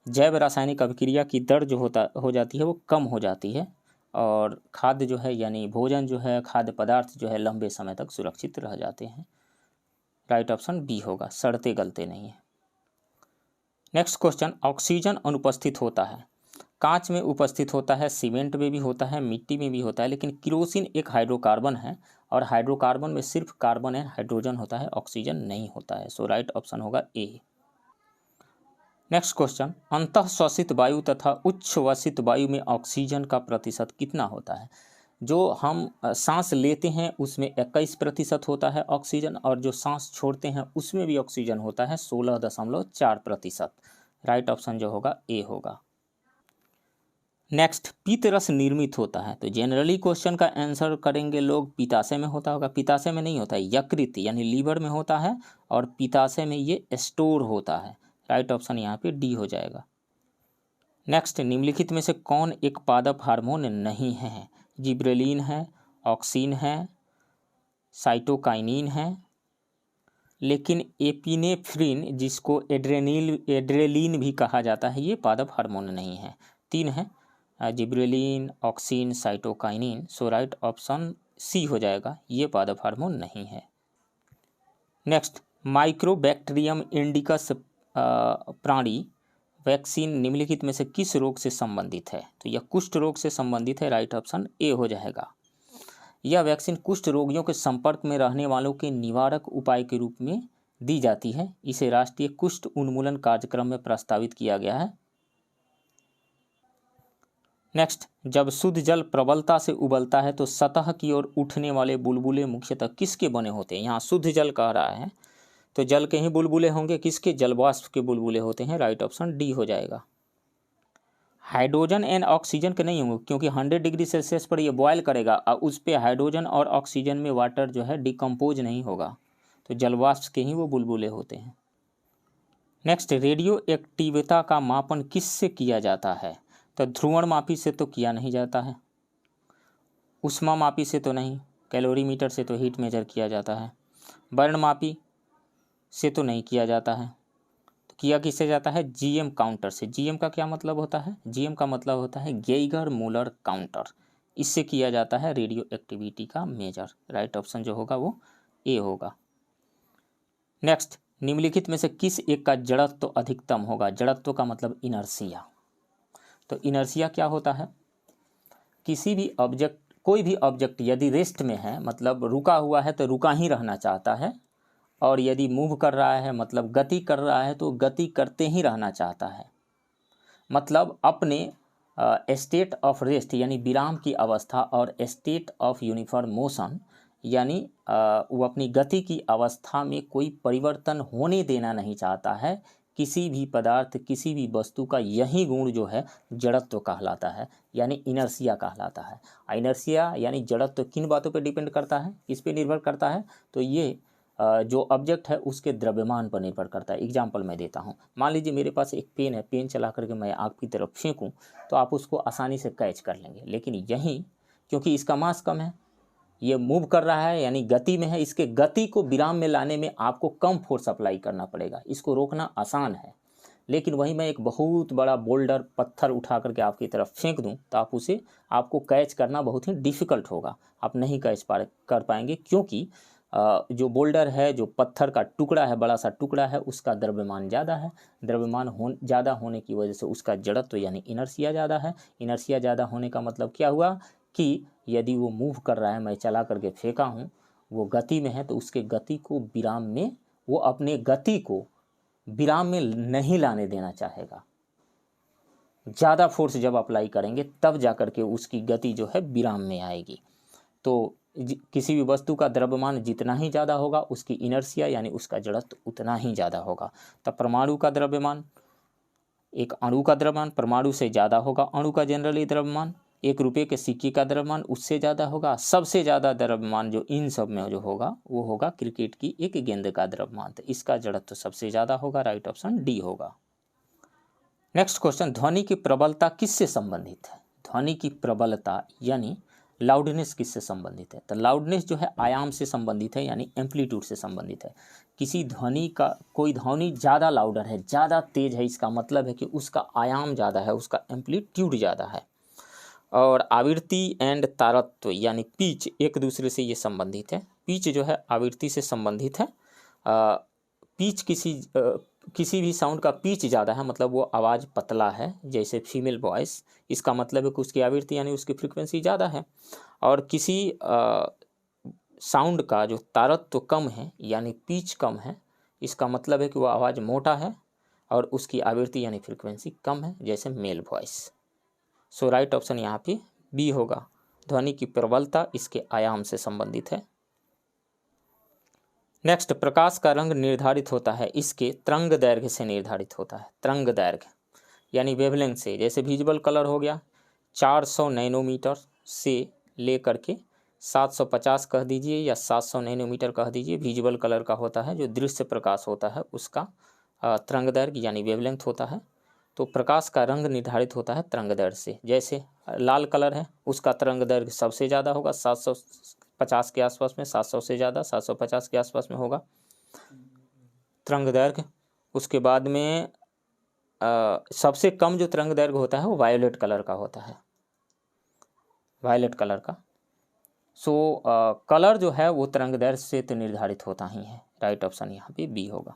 जैव रासायनिक अभिक्रिया की दर जो हो जाती है वो कम हो जाती है, और खाद्य जो है यानी भोजन जो है, खाद्य पदार्थ जो है लंबे समय तक सुरक्षित रह जाते हैं। राइट ऑप्शन बी होगा, सड़ते गलते नहीं है। नेक्स्ट क्वेश्चन, ऑक्सीजन अनुपस्थित होता है। कांच में उपस्थित होता है, सीमेंट में भी होता है, मिट्टी में भी होता है, लेकिन केरोसिन एक हाइड्रोकार्बन है, और हाइड्रोकार्बन में सिर्फ कार्बन एंड हाइड्रोजन होता है, ऑक्सीजन नहीं होता है। सो राइट ऑप्शन होगा ए। नेक्स्ट क्वेश्चन, अंतःश्वसित वायु तथा उच्छ्वसित वायु में ऑक्सीजन का प्रतिशत कितना होता है? जो हम सांस लेते हैं उसमें 21% होता है ऑक्सीजन, और जो सांस छोड़ते हैं उसमें भी ऑक्सीजन होता है 16.4%। राइट ऑप्शन जो होगा ए होगा। नेक्स्ट, पीत रस निर्मित होता है, तो जनरली क्वेश्चन का आंसर करेंगे लोग पित्ताशय में होता होगा। पित्ताशय में नहीं होता है, यकृत यानी लीवर में होता है, और पित्ताशय में ये स्टोर होता है। राइट ऑप्शन यहाँ पे डी हो जाएगा। नेक्स्ट, निम्नलिखित में से कौन एक पादप हार्मोन नहीं है? जिब्रेलिन है, ऑक्सिन है, साइटोकाइनिन है, लेकिन एपिनेफ्रिन जिसको एड्रेलिन भी कहा जाता है ये पादप हार्मोन नहीं है। 3 है, जिब्रेलिन, ऑक्सिन, साइटोकाइनिन। सो राइट ऑप्शन सी हो जाएगा, ये पादप हार्मोन नहीं है। नेक्स्ट, माइक्रोबैक्टीरियम इंडिकस प्राणी वैक्सीन निम्नलिखित में से किस रोग से संबंधित है? तो यह कुष्ठ रोग से संबंधित है। राइट ऑप्शन ए हो जाएगा। यह वैक्सीन कुष्ठ रोगियों के संपर्क में रहने वालों के निवारक उपाय के रूप में दी जाती है। इसे राष्ट्रीय कुष्ठ उन्मूलन कार्यक्रम में प्रस्तावित किया गया है। नेक्स्ट, जब शुद्ध जल प्रबलता से उबलता है तो सतह की ओर उठने वाले बुलबुले मुख्यतः किसके बने होते हैं? यहाँ शुद्ध जल कह रहा है तो जल के ही बुलबुले होंगे, किसके? जलवाष्प के बुलबुले होते हैं। राइट ऑप्शन डी हो जाएगा। हाइड्रोजन एंड ऑक्सीजन के नहीं होंगे, क्योंकि 100 डिग्री सेल्सियस पर ये बॉयल करेगा और उस पर हाइड्रोजन और ऑक्सीजन में वाटर जो है डिकम्पोज नहीं होगा, तो जलवाष्प के ही वो बुलबुले होते हैं। नेक्स्ट, रेडियो एक्टिविता का मापन किससे किया जाता है? तो ध्रुवण मापी से तो किया नहीं जाता है, ऊष्मा मापी से तो नहीं, कैलोरीमीटर से तो हीट मेजर किया जाता है, वर्ण मापी से तो नहीं किया जाता है, तो किया किससे जाता है? जीएम काउंटर से। जीएम का क्या मतलब होता है? जीएम का मतलब होता है गेइगर मूलर काउंटर, इससे किया जाता है रेडियो एक्टिविटी का मेजर। राइट ऑप्शन जो होगा वो ए होगा। नेक्स्ट, निम्नलिखित में से किस एक का जड़त्व तो अधिकतम होगा? जड़त्व का मतलब इनर्सिया। तो इनर्सिया क्या होता है? किसी भी ऑब्जेक्ट, कोई भी ऑब्जेक्ट यदि रेस्ट में है मतलब रुका हुआ है तो रुका ही रहना चाहता है, और यदि मूव कर रहा है मतलब गति कर रहा है तो गति करते ही रहना चाहता है। मतलब अपने स्टेट ऑफ रेस्ट यानी विराम की अवस्था और स्टेट ऑफ यूनिफॉर्म मोशन यानी वो अपनी गति की अवस्था में कोई परिवर्तन होने देना नहीं चाहता है। किसी भी पदार्थ, किसी भी वस्तु का यही गुण जो है जड़त्व कहलाता है, यानी इनर्सिया कहलाता है। इनर्सिया यानी जड़त्व किन बातों पर डिपेंड करता है, किस पे निर्भर करता है? तो ये जो ऑब्जेक्ट है उसके द्रव्यमान पर निर्भर करता है। एग्जाम्पल मैं देता हूँ, मान लीजिए मेरे पास एक पेन है, पेन चला करके मैं आपकी तरफ फेंकूँ तो आप उसको आसानी से कैच कर लेंगे, लेकिन यहीं क्योंकि इसका मास कम है, ये मूव कर रहा है यानी गति में है, इसके गति को विराम में लाने में आपको कम फोर्स अप्लाई करना पड़ेगा, इसको रोकना आसान है। लेकिन वहीं मैं एक बहुत बड़ा बोल्डर पत्थर उठा करके आपकी तरफ फेंक दूं तो आपको कैच करना बहुत ही डिफ़िकल्ट होगा, आप नहीं कैच कर पाएंगे, क्योंकि जो बोल्डर है, जो पत्थर का टुकड़ा है, बड़ा सा टुकड़ा है, उसका द्रव्यमान ज़्यादा है। द्रव्यमान ज़्यादा होने की वजह से उसका जड़त्व यानी इनर्सिया ज़्यादा है। इनर्सिया ज़्यादा होने का मतलब क्या हुआ कि यदि वो मूव कर रहा है, मैं चला करके फेंका हूँ, वो गति में है, तो उसके गति को विराम में, वो अपने गति को विराम में नहीं लाने देना चाहेगा। ज़्यादा फोर्स जब अप्लाई करेंगे तब जा कर के उसकी गति जो है विराम में आएगी। तो किसी भी वस्तु का द्रव्यमान जितना ही ज़्यादा होगा उसकी इनर्सिया यानी उसका जड़त्व उतना ही ज़्यादा होगा। तब परमाणु का द्रव्यमान, एक अणु का द्रव्यमान परमाणु से ज़्यादा होगा। अणु का जनरली द्रव्यमान, 1 रुपये के सिक्के का द्रव्यमान उससे ज़्यादा होगा। सबसे ज़्यादा द्रव्यमान जो इन सब में जो होगा वो होगा क्रिकेट की एक गेंद का द्रव्यमान, तो इसका जड़त्व सबसे ज़्यादा होगा। राइट ऑप्शन डी होगा। नेक्स्ट क्वेश्चन, ध्वनि की प्रबलता किससे संबंधित है? ध्वनि की प्रबलता यानी लाउडनेस किससे संबंधित है? तो लाउडनेस जो है आयाम से संबंधित है यानी एम्पलीट्यूड से संबंधित है। किसी ध्वनि का, कोई ध्वनि ज़्यादा लाउडर है, ज़्यादा तेज है, इसका मतलब है कि उसका आयाम ज़्यादा है, उसका एम्पलीट्यूड ज़्यादा है। और आवृत्ति एंड तारत्व यानी पिच एक दूसरे से ये संबंधित है। पिच जो है आवृत्ति से संबंधित है। पिच किसी भी साउंड का पिच ज़्यादा है मतलब वो आवाज़ पतला है, जैसे फीमेल वॉइस, इसका मतलब है कि उसकी आवृत्ति यानी उसकी फ्रीक्वेंसी ज़्यादा है। और किसी साउंड का जो तारत्व कम है यानी पिच कम है, इसका मतलब है कि वो आवाज़ मोटा है और उसकी आवृत्ति यानी फ्रीक्वेंसी कम है, जैसे मेल वॉइस। सो राइट ऑप्शन यहाँ पे बी होगा। ध्वनि की प्रबलता इसके आयाम से संबंधित है। नेक्स्ट, प्रकाश का रंग निर्धारित होता है इसके तरंग दैर्घ्य से निर्धारित होता है। तरंग दैर्घ्य यानी वेवलेंथ से, जैसे विजुअल कलर हो गया 400 नैनोमीटर से लेकर के 750 कह दीजिए या 700 नैनोमीटर कह दीजिए, विजुअल कलर का होता है। जो दृश्य प्रकाश होता है उसका तरंग दैर्घ्य यानी वेवलेंथ होता है। तो प्रकाश का रंग निर्धारित होता है तरंग दैर्घ्य से। जैसे लाल कलर है, उसका तरंग दैर्घ्य सबसे ज़्यादा होगा 750 के आसपास में, 700 से ज़्यादा 750 के आसपास में होगा तरंग दैर्घ्य। उसके बाद में सबसे कम जो तरंग दैर्घ्य होता है वो वायोलेट कलर का होता है, वायलेट कलर का। सो कलर जो है वो तरंग दैर्घ्य से तो निर्धारित होता ही है। राइट ऑप्शन यहाँ पे बी होगा।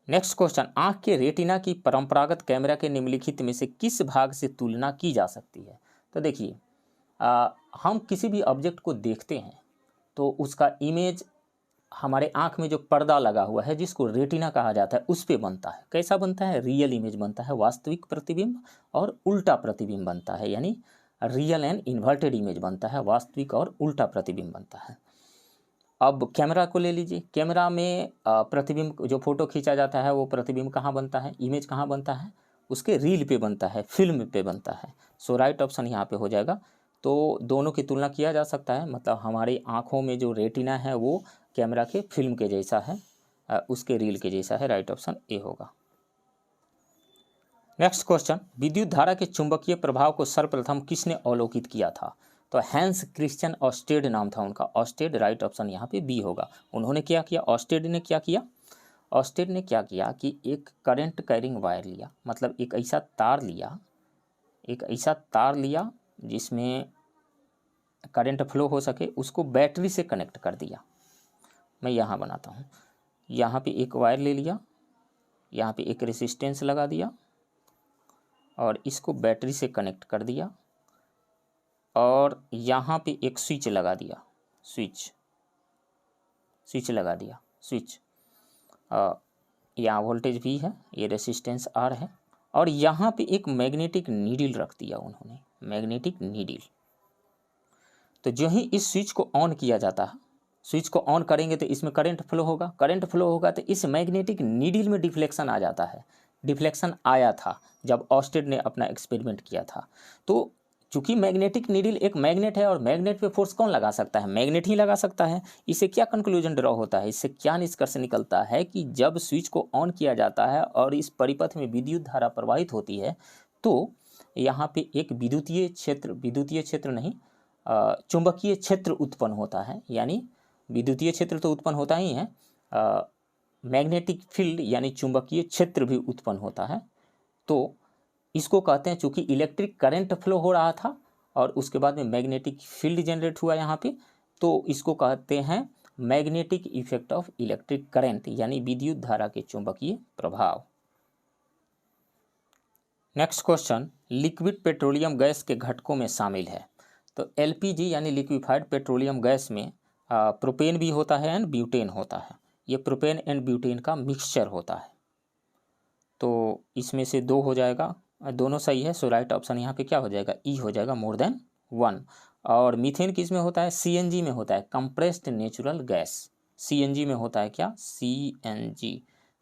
नेक्स्ट क्वेश्चन, आंख के रेटिना की परंपरागत कैमरा के निम्नलिखित में से किस भाग से तुलना की जा सकती है? तो देखिए, हम किसी भी ऑब्जेक्ट को देखते हैं तो उसका इमेज हमारे आंख में जो पर्दा लगा हुआ है जिसको रेटिना कहा जाता है उस पे बनता है। कैसा बनता है? रियल इमेज बनता है, वास्तविक प्रतिबिंब और उल्टा प्रतिबिंब बनता है, यानी रियल एंड इन्वर्टेड इमेज बनता है, वास्तविक और उल्टा प्रतिबिंब बनता है। अब कैमरा को ले लीजिए, कैमरा में प्रतिबिंब जो फोटो खींचा जाता है वो प्रतिबिंब कहाँ बनता है, इमेज कहाँ बनता है? उसके रील पे बनता है, फिल्म पे बनता है। सो राइट ऑप्शन यहाँ पे हो जाएगा। तो दोनों की तुलना किया जा सकता है, मतलब हमारी आँखों में जो रेटिना है वो कैमरा के फिल्म के जैसा है, उसके रील के जैसा है। राइट ऑप्शन ए होगा। नेक्स्ट क्वेश्चन, विद्युत धारा के चुंबकीय प्रभाव को सर्वप्रथम किसने अवलोकित किया था? तो हैंस क्रिश्चियन ऑस्टेड नाम था उनका, ऑस्टेड। राइट ऑप्शन यहाँ पे बी होगा। उन्होंने क्या किया? ऑस्टेड ने क्या किया? ऑस्टेड ने क्या किया कि एक करंट कैरिंग वायर लिया, मतलब एक ऐसा तार लिया, एक ऐसा तार लिया जिसमें करंट फ्लो हो सके, उसको बैटरी से कनेक्ट कर दिया। मैं यहाँ बनाता हूँ, यहाँ पे एक वायर ले लिया, यहाँ पे एक रेसिस्टेंस लगा दिया और इसको बैटरी से कनेक्ट कर दिया और यहाँ पे एक स्विच लगा दिया, स्विच लगा दिया, स्विच। यहाँ वोल्टेज भी है, ये रेसिस्टेंस आर है और यहाँ पे एक मैग्नेटिक नीडल रख दिया उन्होंने, मैग्नेटिक नीडल। तो जो ही इस स्विच को ऑन किया जाता है, स्विच को ऑन करेंगे तो इसमें करंट फ्लो होगा, करंट फ्लो होगा तो इस मैग्नेटिक नीडल में डिफ्लेक्शन आ जाता है। डिफ्लेक्शन आया था जब ऑस्टेड ने अपना एक्सपेरिमेंट किया था। तो चूंकि मैग्नेटिक नीडल एक मैग्नेट है और मैग्नेट पे फोर्स कौन लगा सकता है? मैग्नेट ही लगा सकता है। इससे क्या कंक्लूजन ड्रॉ होता है, इससे क्या निष्कर्ष निकलता है कि जब स्विच को ऑन किया जाता है और इस परिपथ में विद्युत धारा प्रवाहित होती है तो यहाँ पे एक विद्युतीय क्षेत्र नहीं, चुंबकीय क्षेत्र उत्पन्न होता है। यानी विद्युतीय क्षेत्र तो उत्पन्न होता ही है, मैग्नेटिक फील्ड यानी चुंबकीय क्षेत्र भी उत्पन्न होता है। तो इसको कहते हैं, चूंकि इलेक्ट्रिक करंट फ्लो हो रहा था और उसके बाद में मैग्नेटिक फील्ड जनरेट हुआ यहाँ पे, तो इसको कहते हैं magnetic effect of electric current, यानी विद्युत धारा के चुंबकीय प्रभाव। Next question, liquid petroleum gas के घटकों में शामिल है। तो एलपीजी यानी लिक्विफाइड पेट्रोलियम गैस में प्रोपेन भी होता है एंड ब्यूटेन होता है। ये प्रोपेन एंड ब्यूटेन का मिक्सचर होता है। तो इसमें से दो हो जाएगा, दोनों सही है। सो राइट ऑप्शन यहाँ पे क्या हो जाएगा? ई हो जाएगा, मोर देन वन। और मीथेन किस में होता है? सीएनजी में होता है, कंप्रेस्ड नेचुरल गैस। सीएनजी में होता है क्या?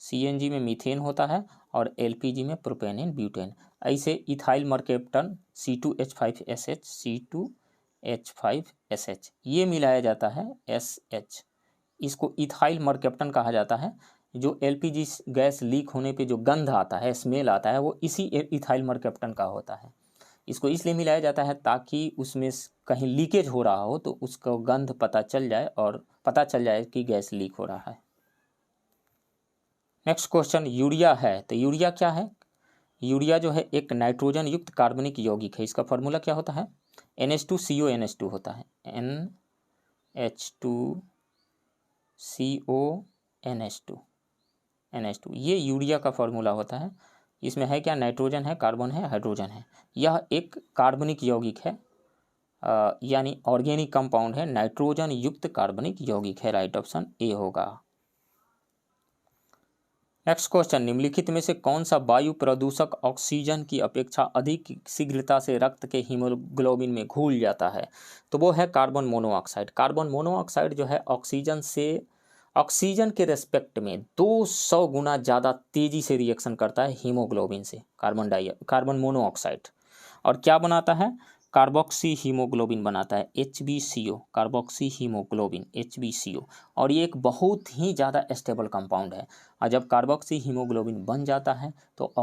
सीएनजी में मीथेन होता है और एलपीजी में प्रोपेन एंड ब्यूटेन। ऐसे इथाइल मर्केप्टन C2H5SH ये मिलाया जाता है SH, इसको इथाइल मर्केप्टन कहा जाता है। जो एलपीजी गैस लीक होने पे जो गंध आता है, स्मेल आता है, वो इसी इथाइल मर्केप्टन का होता है। इसको इसलिए मिलाया जाता है ताकि उसमें कहीं लीकेज हो रहा हो तो उसको गंध पता चल जाए और पता चल जाए कि गैस लीक हो रहा है। नेक्स्ट क्वेश्चन, यूरिया है। तो यूरिया क्या है? यूरिया जो है एक नाइट्रोजन युक्त कार्बनिक यौगिक है। इसका फॉर्मूला क्या होता है? NH2CONH2 होता है, NH2CONH2 ये यूरिया का फॉर्मूला होता है। इसमें है क्या? नाइट्रोजन है, कार्बन है, हाइड्रोजन है। यह एक कार्बनिक यौगिक है, यानी ऑर्गेनिक कंपाउंड है, नाइट्रोजन युक्त कार्बनिक यौगिक है। राइट ऑप्शन ए होगा। नेक्स्ट क्वेश्चन, निम्नलिखित में से कौन सा वायु प्रदूषक ऑक्सीजन की अपेक्षा अधिक शीघ्रता से रक्त के हीमोग्लोबिन में घुल जाता है? तो वो है कार्बन मोनोऑक्साइड। कार्बन मोनोऑक्साइड जो है ऑक्सीजन के रेस्पेक्ट में 200 गुना ज़्यादा तेजी से रिएक्शन करता है हीमोग्लोबिन से, कार्बन मोनोऑक्साइड। और क्या बनाता है? कार्बोक्सी हीमोग्लोबिन बनाता है, HbCO, कार्बोक्सी हीमोग्लोबिन HbCO। और ये एक बहुत ही ज़्यादा स्टेबल कंपाउंड है। और जब कार्बोक्सी हीमोग्लोबिन बन जाता है तो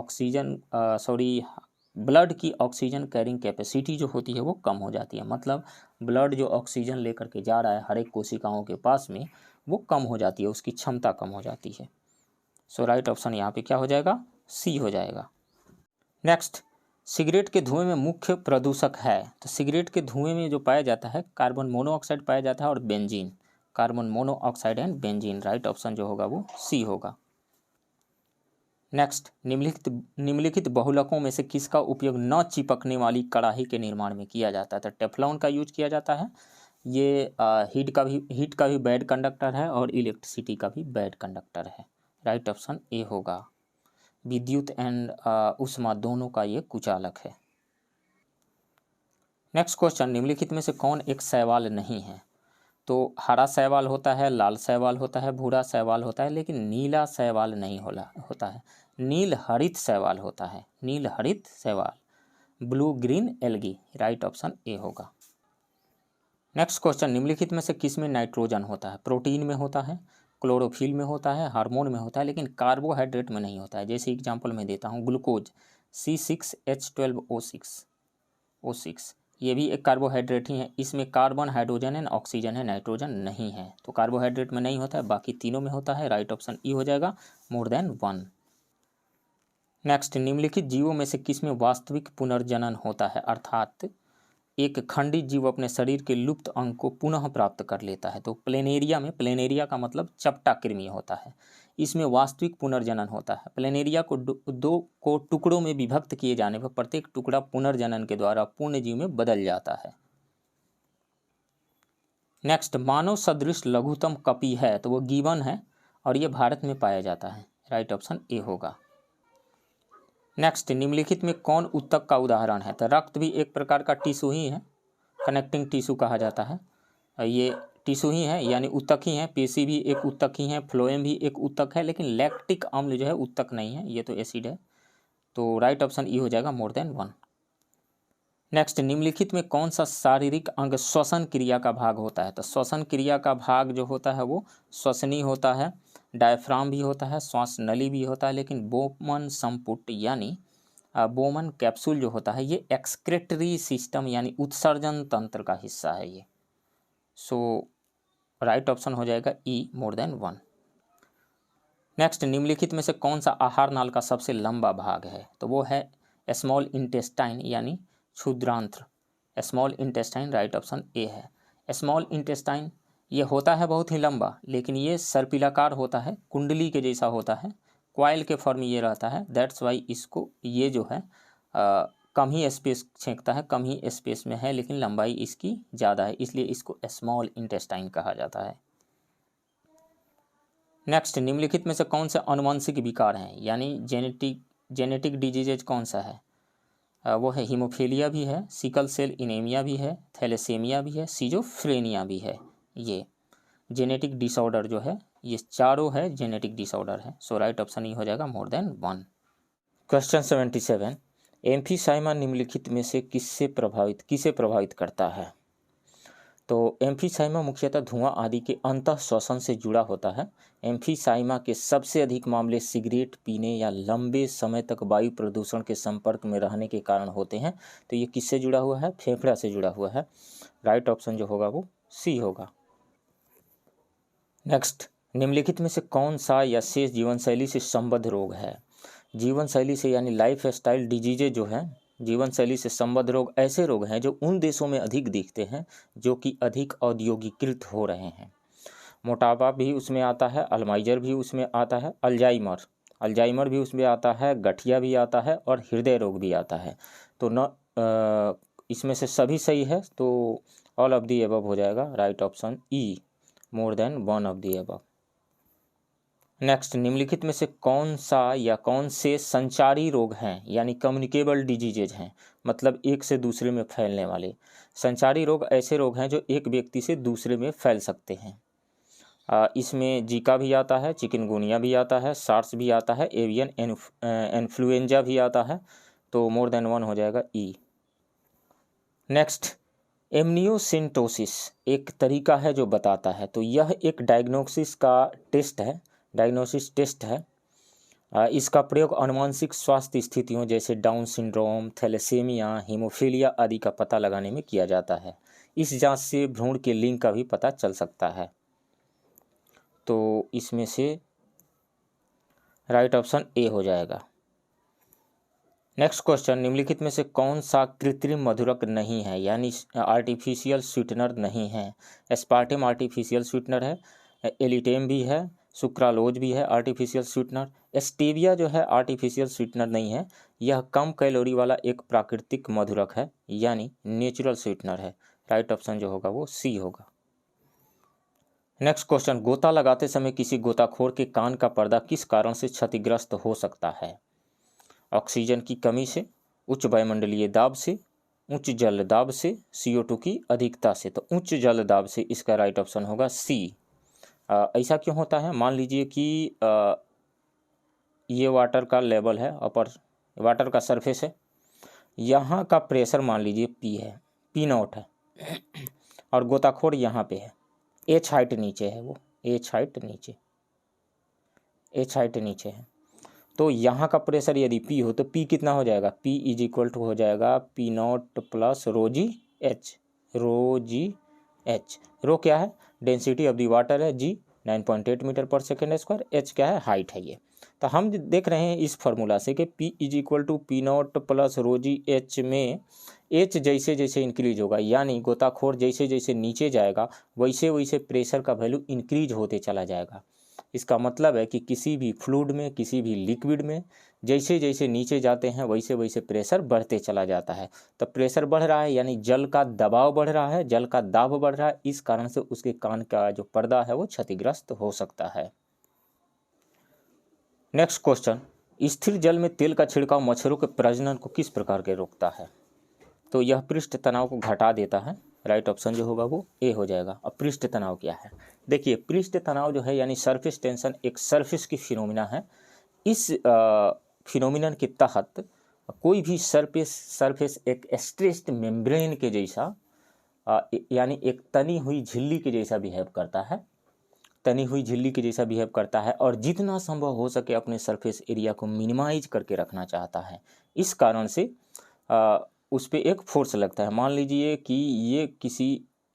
ब्लड की ऑक्सीजन कैरिंग कैपेसिटी जो होती है वो कम हो जाती है। मतलब ब्लड जो ऑक्सीजन लेकर के जा रहा है हर एक कोशिकाओं के पास में, वो कम हो जाती है, उसकी क्षमता कम हो जाती है। सो राइट ऑप्शन यहाँ पे क्या हो जाएगा? सी हो जाएगा। नेक्स्ट, सिगरेट के धुएं में मुख्य प्रदूषक है। तो सिगरेट के धुएं में जो पाया जाता है कार्बन मोनोऑक्साइड पाया जाता है और benzene, carbon monoxide and benzene. Right option जो होगा वो सी होगा। नेक्स्ट, निम्नलिखित बहुलकों में से किसका उपयोग न चिपकने वाली कड़ाही के निर्माण में किया जाता है? तो टेफ्लॉन का यूज किया जाता है। ये हीट का भी बैड कंडक्टर है और इलेक्ट्रिसिटी का भी बैड कंडक्टर है। राइट ऑप्शन ए होगा। विद्युत एंड ऊष्मा दोनों का ये कुचालक है। नेक्स्ट क्वेश्चन, निम्नलिखित में से कौन एक शैवाल नहीं है? तो हरा शैवाल होता है, लाल शैवाल होता है, भूरा शैवाल होता है, लेकिन नीला शैवाल नहीं होता है। नील हरित शैवाल होता है, नील हरित शैवाल, blue green algae. Right option A होगा। नेक्स्ट क्वेश्चन, निम्नलिखित में से किस में नाइट्रोजन होता है? प्रोटीन में होता है, क्लोरोफिल में होता है, हार्मोन में होता है, लेकिन कार्बोहाइड्रेट में नहीं होता है। जैसे एग्जांपल मैं देता हूँ, ग्लूकोज C6H12O6, ये भी एक कार्बोहाइड्रेट ही है। इसमें कार्बन, हाइड्रोजन एंड ऑक्सीजन है, नाइट्रोजन नहीं है। तो कार्बोहाइड्रेट में नहीं होता है, बाकी तीनों में होता है। राइट ऑप्शन ई हो जाएगा, मोर देन 1। नेक्स्ट, निम्नलिखित जीवों में से किसमें वास्तविक पुनर्जनन होता है? अर्थात एक खंडित जीव अपने शरीर के लुप्त अंग को पुनः प्राप्त कर लेता है। तो प्लेनेरिया का मतलब चपटा कृमि होता है, इसमें वास्तविक पुनर्जनन होता है। प्लेनेरिया को टुकड़ों में विभक्त किए जाने पर प्रत्येक टुकड़ा पुनर्जनन के द्वारा पूर्ण जीव में बदल जाता है। नेक्स्ट, मानव सदृश लघुतम कपी है। तो वो गिबन है और ये भारत में पाया जाता है। राइट ऑप्शन ए होगा। नेक्स्ट, निम्नलिखित में कौन ऊतक का उदाहरण है? तो रक्त भी एक प्रकार का टिश्यू ही है, कनेक्टिंग टिश्यू कहा जाता है। ये टिश्यू ही है, यानी ऊतक ही है। पेशी भी एक ऊतक ही है, फ्लोएम भी एक ऊतक है, लेकिन लैक्टिक अम्ल जो है ऊतक नहीं है, ये तो एसिड है। तो राइट ऑप्शन ई हो जाएगा, मोर देन 1। नेक्स्ट, निम्नलिखित में कौन सा शारीरिक अंग श्वसन क्रिया का भाग होता है? तो श्वसन क्रिया का भाग जो होता है वो श्वसनी होता है, डायफ्राम भी होता है, श्वास नली भी होता है, लेकिन बोमन संपुट यानी बोमन कैप्सूल जो होता है ये एक्सक्रेटरी सिस्टम यानी उत्सर्जन तंत्र का हिस्सा है ये। सो राइट ऑप्शन हो जाएगा ई, मोर देन 1। नेक्स्ट, निम्नलिखित में से कौन सा आहार नाल का सबसे लंबा भाग है? तो वो है स्मॉल इंटेस्टाइन यानी क्षुद्रांत्र, small intestine. Right option A है। स्मॉल इंटेस्टाइन ये होता है बहुत ही लंबा, लेकिन ये सर्पिलाकार होता है, कुंडली के जैसा होता है, क्वाइल के फॉर्म में ये रहता है। दैट्स वाई इसको ये जो है कम ही स्पेस छेंकता है, कम ही स्पेस में है, लेकिन लंबाई इसकी ज़्यादा है, इसलिए इसको स्मॉल इंटेस्टाइन कहा जाता है। नेक्स्ट, निम्नलिखित में से कौन से आनुवंशिक विकार हैं यानी जेनेटिक डिजीजेज कौन सा है? वो है हीमोफीलिया भी है, सिकल सेल इनेमिया भी है, थैलेसेमिया भी है, सिजोफ्रेनिया भी है। ये जेनेटिक डिसऑर्डर जो है ये चारों है जेनेटिक डिसऑर्डर है। सो राइट ऑप्शन ही हो जाएगा, मोर देन 1। क्वेश्चन 77, एम्फीसाइमा निम्नलिखित में से किसे प्रभावित करता है? तो एम्फीसाइमा मुख्यतः धुआं आदि के अंतः श्वसन से जुड़ा होता है। एम्फीसाइमा के सबसे अधिक मामले सिगरेट पीने या लंबे समय तक वायु प्रदूषण के संपर्क में रहने के कारण होते हैं। तो ये किससे जुड़ा हुआ है? फेफड़ा से जुड़ा हुआ है। राइट ऑप्शन जो होगा वो सी होगा। नेक्स्ट, निम्नलिखित में से कौन सा या शेष जीवन शैली से संबद्ध रोग है? जीवन शैली से यानी लाइफ स्टाइल डिजीजे जो है, जीवन शैली से संबद्ध रोग ऐसे रोग हैं जो उन देशों में अधिक दिखते हैं जो कि अधिक औद्योगिकृत हो रहे हैं। मोटापा भी उसमें आता है, अल्जाइमर भी उसमें आता है, अल्जाइमर भी उसमें आता है, गठिया भी आता है और हृदय रोग भी आता है। तो इसमें से सभी सही है, तो ऑल ऑफ दी अबव हो जाएगा। Right option E, more than 1 of the above. Next, निम्नलिखित में से कौन सा या कौन से संचारी रोग हैं यानी कम्युनिकेबल डिजीजेज हैं, मतलब एक से दूसरे में फैलने वाले। संचारी रोग ऐसे रोग हैं जो एक व्यक्ति से दूसरे में फैल सकते हैं। इसमें जीका भी आता है, चिकनगुनिया भी आता है, सार्स भी आता है, एवियन इन्फ्लुएंजा भी आता है, तो मोर देन वन हो जाएगा ई। नेक्स्ट, एमनियोसिंटोसिस एक तरीका है जो बताता है, तो यह एक डायग्नोसिस का टेस्ट है, डायग्नोसिस टेस्ट है। इसका प्रयोग अनुवांशिक स्वास्थ्य स्थितियों जैसे डाउन सिंड्रोम, थैलेसेमिया, हीमोफीलिया आदि का पता लगाने में किया जाता है। इस जांच से भ्रूण के लिंग का भी पता चल सकता है। तो इसमें से राइट ऑप्शन ए हो जाएगा। नेक्स्ट क्वेश्चन, निम्नलिखित में से कौन सा कृत्रिम मधुरक नहीं है यानी आर्टिफिशियल स्वीटनर नहीं है। एस्पार्टेम आर्टिफिशियल स्वीटनर है, एलिटेम भी है, सुक्रालोज भी है आर्टिफिशियल स्वीटनर। स्टेविया जो है आर्टिफिशियल स्वीटनर नहीं है, यह कम कैलोरी वाला एक प्राकृतिक मधुरक है यानी नेचुरल स्वीटनर है। राइट ऑप्शन जो होगा वो सी होगा। नेक्स्ट क्वेश्चन, गोता लगाते समय किसी गोताखोर के कान का पर्दा किस कारण से क्षतिग्रस्त हो सकता है। ऑक्सीजन की कमी से, उच्च वायुमंडलीय दाब से, उच्च जल दाब से, CO2 की अधिकता से। तो उच्च जल दाब से इसका राइट ऑप्शन होगा सी। ऐसा क्यों होता है, मान लीजिए कि ये वाटर का लेवल है, अपर वाटर का सरफेस है, यहाँ का प्रेशर मान लीजिए पी है, P0 है, और गोताखोर यहाँ पे है, H हाइट नीचे है, वो H हाइट नीचे है। तो यहाँ का प्रेशर यदि P हो तो P कितना हो जाएगा, P इज इक्वल टू हो जाएगा P0 प्लस ρg H। रो क्या है, डेंसिटी ऑफ द वाटर है, G 9.8 मीटर पर सेकेंड स्क्वायर, H क्या है, हाइट है ये। तो हम देख रहे हैं इस फार्मूला से कि P is equal to P0 plus ρg H में H जैसे जैसे इंक्रीज होगा यानी गोताखोर जैसे जैसे नीचे जाएगा वैसे वैसे प्रेशर का वैल्यू इंक्रीज होते चला जाएगा। इसका मतलब है कि किसी भी फ्लूइड में, किसी भी लिक्विड में जैसे जैसे नीचे जाते हैं वैसे वैसे प्रेशर बढ़ते चला जाता है। तो प्रेशर बढ़ रहा है यानी जल का दबाव बढ़ रहा है, जल का दाब बढ़ रहा है, इस कारण से उसके कान का जो पर्दा है वो क्षतिग्रस्त हो सकता है। नेक्स्ट क्वेश्चन, स्थिर जल में तेल का छिड़काव मच्छरों के प्रजनन को किस प्रकार के रोकता है। तो यह पृष्ठ तनाव को घटा देता है। राइट ऑप्शन जो होगा वो ए हो जाएगा। अब पृष्ठ तनाव क्या है, देखिए पृष्ठ तनाव जो है यानी सरफेस टेंशन एक सरफेस की फिनोमिना है। इस फिनोमिना के तहत कोई भी सरफेस एक स्ट्रेस्ड मेम्ब्रेन के जैसा यानी एक तनी हुई झिल्ली के जैसा बिहेव करता है, और जितना संभव हो सके अपने सरफेस एरिया को मिनिमाइज करके रखना चाहता है। इस कारण से उस पर एक फोर्स लगता है। मान लीजिए कि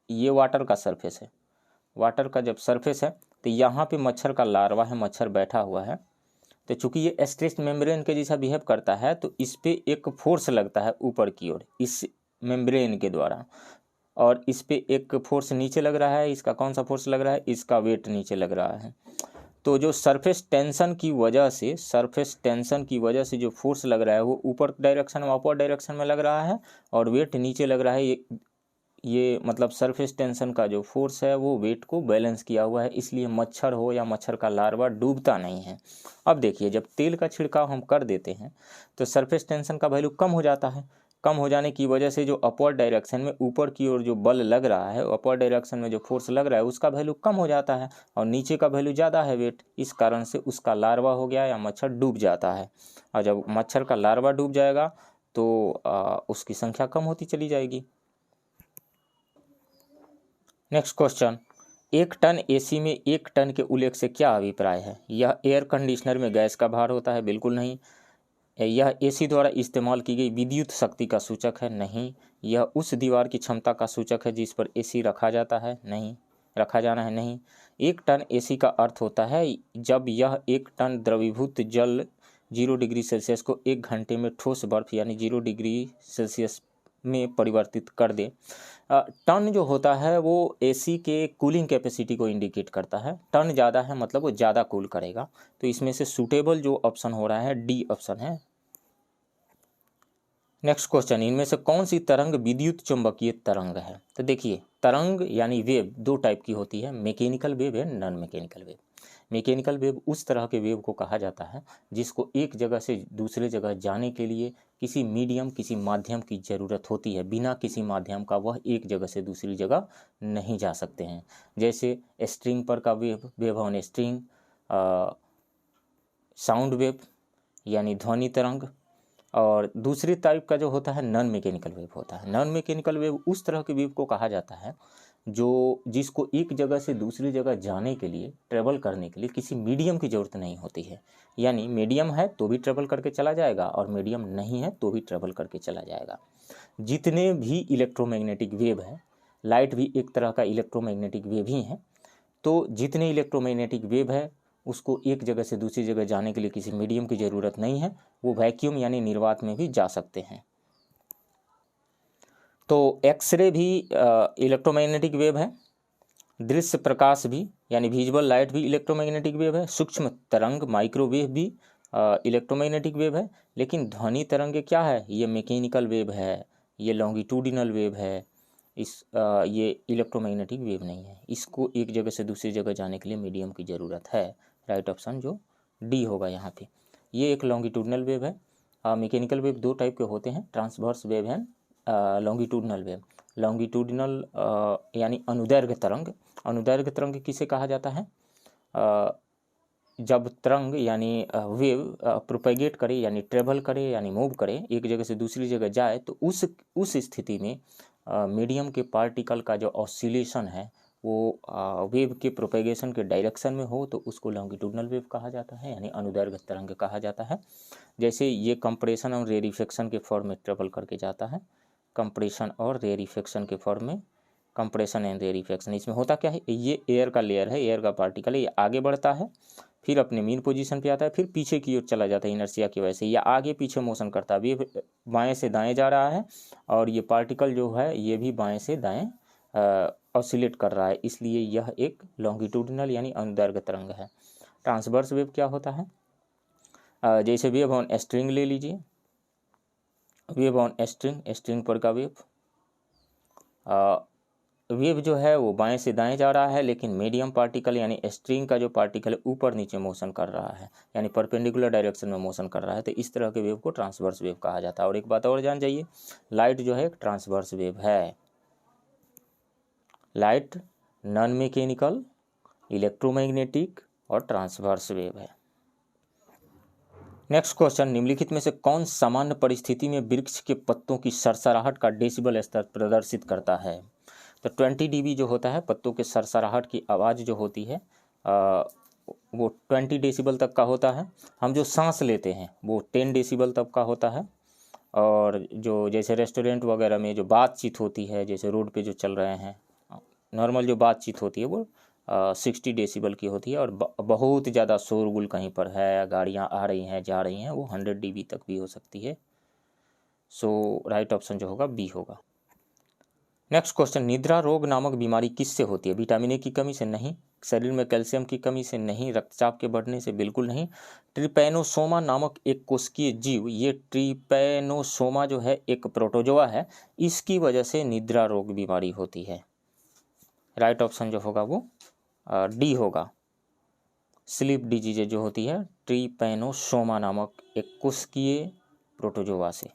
ये वाटर का सरफेस है, वाटर का जब सरफेस है तो यहाँ पे मच्छर का लार्वा है, मच्छर बैठा हुआ है, तो चूंकि ये स्ट्रेस्ड मेम्ब्रेन के जैसा बिहेव करता है तो इस पे एक फोर्स लगता है ऊपर की ओर इस मेम्ब्रेन के द्वारा, और इस पे एक फोर्स नीचे लग रहा है। इसका कौन सा फोर्स लग रहा है, इसका वेट नीचे लग रहा है। तो जो सरफेस टेंशन की वजह से जो फोर्स लग रहा है वो ऊपर डायरेक्शन में, अपर डायरेक्शन में लग रहा है, और वेट नीचे लग रहा है। ये मतलब सरफेस टेंशन का जो फोर्स है वो वेट को बैलेंस किया हुआ है, इसलिए मच्छर हो या मच्छर का लार्वा डूबता नहीं है। अब देखिए जब तेल का छिड़काव हम कर देते हैं तो सरफेस टेंशन का वैल्यू कम हो जाता है। कम हो जाने की वजह से जो अपर डायरेक्शन में ऊपर की ओर जो बल लग रहा है, अपर डायरेक्शन में जो फोर्स लग रहा है उसका वैल्यू कम हो जाता है, और नीचे का वैल्यू ज़्यादा है वेट, इस कारण से उसका लार्वा हो गया या मच्छर डूब जाता है। और जब मच्छर का लार्वा डूब जाएगा तो उसकी संख्या कम होती चली जाएगी। नेक्स्ट क्वेश्चन, 1 टन AC में 1 टन के उल्लेख से क्या अभिप्राय है। यह एयर कंडीशनर में गैस का भार होता है, बिल्कुल नहीं। यह AC द्वारा इस्तेमाल की गई विद्युत शक्ति का सूचक है, नहीं। यह उस दीवार की क्षमता का सूचक है जिस पर AC रखा जाता है, नहीं, रखा जाना है, नहीं। 1 टन AC का अर्थ होता है जब यह 1 टन द्रवीभूत जल 0 डिग्री सेल्सियस को 1 घंटे में ठोस बर्फ यानी 0 डिग्री सेल्सियस में परिवर्तित कर दे। टन जो होता है वो AC के कूलिंग कैपेसिटी को इंडिकेट करता है। टन ज़्यादा है मतलब वो ज़्यादा कूल करेगा। तो इसमें से सूटेबल जो ऑप्शन हो रहा है डी ऑप्शन है। नेक्स्ट क्वेश्चन, इनमें से कौन सी तरंग विद्युत चुंबकीय तरंग है। तो देखिए तरंग यानी वेव 2 टाइप की होती है, मैकेनिकल वेव है, non mechanical wave. Mechanical wave उस तरह के वेव को कहा जाता है जिसको एक जगह से दूसरे जगह जाने के लिए किसी मीडियम, किसी माध्यम की ज़रूरत होती है। बिना किसी माध्यम का वह एक जगह से दूसरी जगह नहीं जा सकते हैं। जैसे स्ट्रिंग पर का wave, wave on string, sound wave यानी ध्वनि तरंग, और दूसरी टाइप का जो होता है नॉन मैकेनिकल वेव होता है। नॉन मैकेनिकल वेव उस तरह के वेव को कहा जाता है जिसको एक जगह से दूसरी जगह जाने के लिए, ट्रेवल करने के लिए किसी मीडियम की ज़रूरत नहीं होती है। यानी मीडियम है तो भी ट्रेवल करके चला जाएगा और मीडियम नहीं है तो भी ट्रेवल करके चला जाएगा। जितने भी इलेक्ट्रोमैग्नेटिक वेव है, लाइट भी एक तरह का इलेक्ट्रोमैग्नेटिक वेव ही है, तो जितने इलेक्ट्रोमैग्नेटिक वेव है उसको एक जगह से दूसरी जगह जाने के लिए किसी मीडियम की ज़रूरत नहीं है, वो वैक्यूम यानी निर्वात में भी जा सकते हैं। तो एक्सरे भी इलेक्ट्रोमैग्नेटिक वेव है, दृश्य प्रकाश भी यानी विजुअल लाइट भी इलेक्ट्रोमैग्नेटिक वेव है, सूक्ष्म तरंग माइक्रोवेव भी इलेक्ट्रोमैग्नेटिक वेव है। लेकिन ध्वनि तरंग क्या है? ये मैकेनिकल वेव है, ये लॉन्गिट्यूडिनल वेव है, ये इलेक्ट्रोमैग्नेटिक वेव नहीं है। इसको एक जगह से दूसरी जगह जाने के लिए मीडियम की ज़रूरत है। राइट ऑप्शन जो डी होगा यहाँ पे। ये एक लॉन्गिट्यूडिनल वेव है। मैकेनिकल वेव दो टाइप के होते हैं, ट्रांसवर्स वेव है, लॉन्गिट्यूडिनल वेव। लॉन्गिट्यूडिनल यानी अनुदैर्घ्य तरंग। अनुदैर्घ्य तरंग किसे कहा जाता है? जब तरंग यानी वेव प्रोपेगेट करे यानी ट्रेवल करे यानी मूव करे, एक जगह से दूसरी जगह जाए, तो उस स्थिति में मीडियम के पार्टिकल का जो ऑसिलेशन है वो वेव के प्रोपेगेशन के डायरेक्शन में हो तो उसको लॉन्गिट्यूडिनल वेव कहा जाता है, यानी अनुदैर्घ्य तरंग कहा जाता है। जैसे ये कंप्रेशन और रेरिफेक्शन के फॉर्म में ट्रेवल करके जाता है। कंप्रेशन और रेरिफेक्शन के फॉर्म में, कंप्रेशन एंड रेरिफेक्शन, इसमें होता क्या है? ये एयर का लेयर है, एयर का पार्टिकल है, ये आगे बढ़ता है, फिर अपने मीन पोजीशन पे आता है, फिर पीछे की ओर चला जाता है इनर्शिया की वजह से, या आगे पीछे मोशन करता है। ये बाएं से दाएं जा रहा है और ये पार्टिकल जो है ये भी बाएं से दाएं ऑसिलेट कर रहा है, इसलिए यह एक लॉन्गिट्यूडिनल यानी अनुदैर्घ्य तरंग है। ट्रांसवर्स वेव क्या होता है? जैसे वेव ऑन स्ट्रिंग ले लीजिए, वेव ऑन स्ट्रिंग, स्ट्रिंग पर का वेव, वेव जो है वो बाएं से दाएं जा रहा है, लेकिन मीडियम पार्टिकल यानी स्ट्रिंग का जो पार्टिकल है ऊपर नीचे मोशन कर रहा है, यानी परपेंडिकुलर डायरेक्शन में मोशन कर रहा है, तो इस तरह के वेव को ट्रांसवर्स वेव कहा जाता है। और एक बात और जान जाइए, लाइट जो है एक ट्रांसवर्स वेव है। लाइट नॉन मैकेनिकल, इलेक्ट्रोमैग्नेटिक और ट्रांसवर्स वेव है। नेक्स्ट क्वेश्चन, निम्नलिखित में से कौन सामान्य परिस्थिति में वृक्ष के पत्तों की सरसराहट का डेसिबल स्तर प्रदर्शित करता है? तो 20 dB जो होता है, पत्तों के सरसराहट की आवाज़ जो होती है वो 20 डेसिबल तक का होता है। हम जो सांस लेते हैं वो 10 डेसिबल तक का होता है। और जो जैसे रेस्टोरेंट वगैरह में जो बातचीत होती है, जैसे रोड पे जो चल रहे हैं, नॉर्मल जो बातचीत होती है वो 60 डेसिबल की होती है। और बहुत ज़्यादा शोरगुल कहीं पर है, गाड़ियाँ आ रही हैं जा रही हैं, वो 100 dB तक भी हो सकती है। सो राइट ऑप्शन जो होगा बी होगा। नेक्स्ट क्वेश्चन, निद्रा रोग नामक बीमारी किससे होती है? विटामिन ए की कमी से? नहीं। शरीर में कैल्शियम की कमी से? नहीं। रक्तचाप के बढ़ने से? बिल्कुल नहीं। ट्रिपैनोसोमा नामक एक कोशिकीय जीव, ये ट्रिपैनोसोमा जो है एक प्रोटोजोआ है, इसकी वजह से निद्रा रोग बीमारी होती है। राइट ऑप्शन जो होगा वो डी होगा। स्लीप डिजीज जो होती है ट्रिपैनोसोमा नामक एक कोशिकीय प्रोटोजोआ से।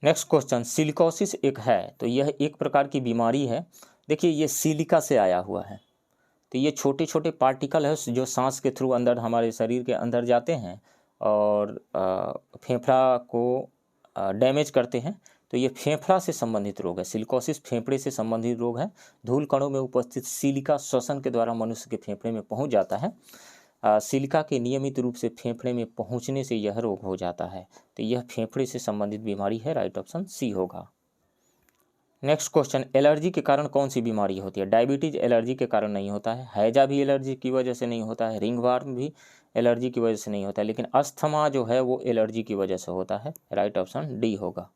नेक्स्ट क्वेश्चन, सिलिकोसिस एक है, तो यह एक प्रकार की बीमारी है। देखिए ये सिलिका से आया हुआ है, तो ये छोटे छोटे पार्टिकल है जो सांस के थ्रू अंदर हमारे शरीर के अंदर जाते हैं और फेफड़ा को डैमेज करते हैं। तो ये फेफड़ा से संबंधित रोग है, सिलिकोसिस फेफड़े से संबंधित रोग है। धूल कणों में उपस्थित सिलिका श्वसन के द्वारा मनुष्य के फेफड़े में पहुंच जाता है। सिलिका के नियमित रूप से फेफड़े में पहुंचने से यह रोग हो जाता है, तो यह फेफड़े से संबंधित बीमारी है। राइट ऑप्शन सी होगा। नेक्स्ट क्वेश्चन, एलर्जी के कारण कौन सी बीमारी होती है? डायबिटीज एलर्जी के कारण नहीं होता है, हैजा भी एलर्जी की वजह से नहीं होता है, रिंगवर्म भी एलर्जी की वजह से नहीं होता है, लेकिन अस्थमा जो है वो एलर्जी की वजह से होता है। राइट ऑप्शन डी होगा।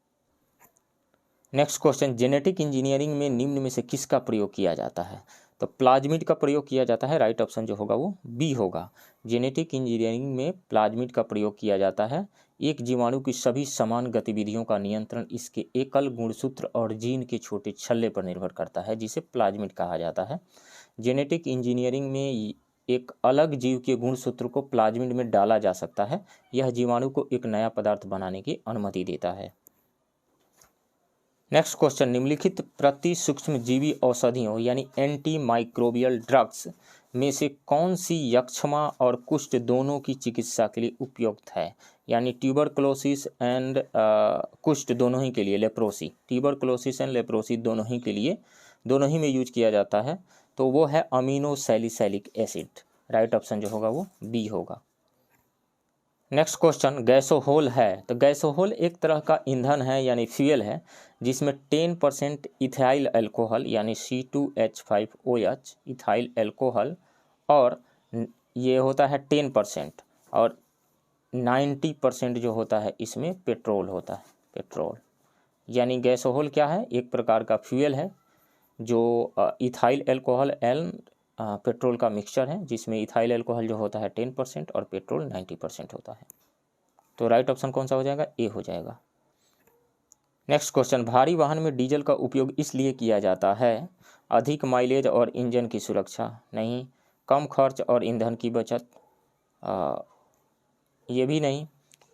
नेक्स्ट क्वेश्चन, जेनेटिक इंजीनियरिंग में निम्न में से किसका प्रयोग किया जाता है? तो प्लाज्मिड का प्रयोग किया जाता है। राइट ऑप्शन जो होगा वो बी होगा। जेनेटिक इंजीनियरिंग में प्लाज्मिड का प्रयोग किया जाता है। एक जीवाणु की सभी समान गतिविधियों का नियंत्रण इसके एकल गुणसूत्र और जीन के छोटे छल्ले पर निर्भर करता है, जिसे प्लाज्मिड कहा जाता है। जेनेटिक इंजीनियरिंग में एक अलग जीव के गुणसूत्र को प्लाज्मिड में डाला जा सकता है। यह जीवाणु को एक नया पदार्थ बनाने की अनुमति देता है। नेक्स्ट क्वेश्चन, निम्नलिखित प्रति सूक्ष्मजीवी औषधियों यानी एंटी माइक्रोबियल ड्रग्स में से कौन सी यक्ष्मा और कुष्ठ दोनों की चिकित्सा के लिए उपयुक्त है? यानी ट्यूबरकुलोसिस एंड कुष्ठ दोनों ही के लिए, लेप्रोसी, ट्यूबरकुलोसिस एंड लेप्रोसी दोनों ही के लिए, दोनों ही में यूज किया जाता है। तो वो है अमीनोसैलिसैलिक एसिड। राइट ऑप्शन जो होगा वो बी होगा। नेक्स्ट क्वेश्चन, गैसोहोल है। तो गैसोहोल एक तरह का ईंधन है यानी फ्यूल है जिसमें 10% इथाइल अल्कोहल यानी C2H5OH इथाइल अल्कोहल और ये होता है 10% और 90% जो होता है इसमें पेट्रोल होता है, पेट्रोल। यानी गैसोहोल क्या है? एक प्रकार का फ्यूल है जो इथाइल अल्कोहल एंड पेट्रोल का मिक्सचर है जिसमें इथाइल अल्कोहल जो होता है 10% और पेट्रोल 90% होता है। तो राइट ऑप्शन कौन सा हो जाएगा? ए हो जाएगा। नेक्स्ट क्वेश्चन, भारी वाहन में डीजल का उपयोग इसलिए किया जाता है अधिक माइलेज और इंजन की सुरक्षा, नहीं। कम खर्च और ईंधन की बचत, ये भी नहीं।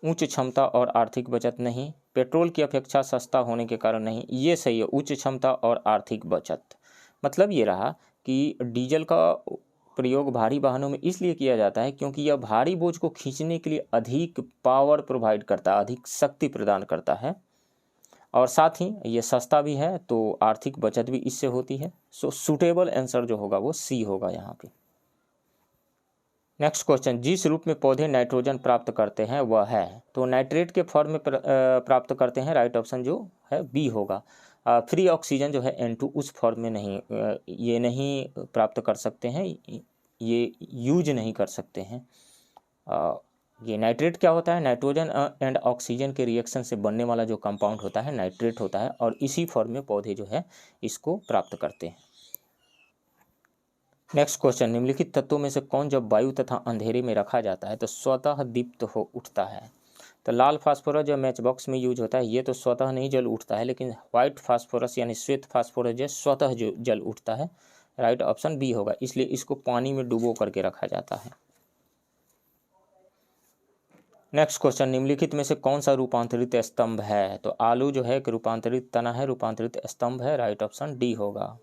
उच्च क्षमता और आर्थिक बचत, नहीं। पेट्रोल की अपेक्षा सस्ता होने के कारण, नहीं। ये सही है, उच्च क्षमता और आर्थिक बचत। मतलब ये रहा कि डीजल का प्रयोग भारी वाहनों में इसलिए किया जाता है क्योंकि यह भारी बोझ को खींचने के लिए अधिक पावर प्रोवाइड करता है, अधिक शक्ति प्रदान करता है और साथ ही ये सस्ता भी है, तो आर्थिक बचत भी इससे होती है। सो सूटेबल आंसर जो होगा वो सी होगा यहाँ पे। नेक्स्ट क्वेश्चन, जिस रूप में पौधे नाइट्रोजन प्राप्त करते हैं वह है। तो नाइट्रेट के फॉर्म में प्राप्त करते हैं। राइट ऑप्शन जो है बी होगा। फ्री ऑक्सीजन जो है N2 उस फॉर्म में नहीं, ये नहीं प्राप्त कर सकते हैं, ये यूज नहीं कर सकते हैं। ये नाइट्रेट क्या होता है? नाइट्रोजन एंड ऑक्सीजन के रिएक्शन से बनने वाला जो कंपाउंड होता है नाइट्रेट होता है और इसी फॉर्म में पौधे जो है इसको प्राप्त करते हैं। नेक्स्ट क्वेश्चन, निम्नलिखित तत्वों में से कौन जब वायु तथा अंधेरे में रखा जाता है तो स्वतः दीप्त हो उठता है? तो लाल फास्फोरस जो मैच बॉक्स में यूज होता है ये तो स्वतः नहीं जल उठता है, लेकिन व्हाइट फास्फोरस यानी श्वेत फास्फोरस जो स्वतः जो जल उठता है। राइट ऑप्शन बी होगा, इसलिए इसको पानी में डुबो करके रखा जाता है। नेक्स्ट क्वेश्चन, निम्नलिखित में से कौन सा रूपांतरित स्तंभ है? तो आलू जो है एक रूपांतरित तना है, रूपांतरित स्तंभ है। राइट ऑप्शन डी होगा।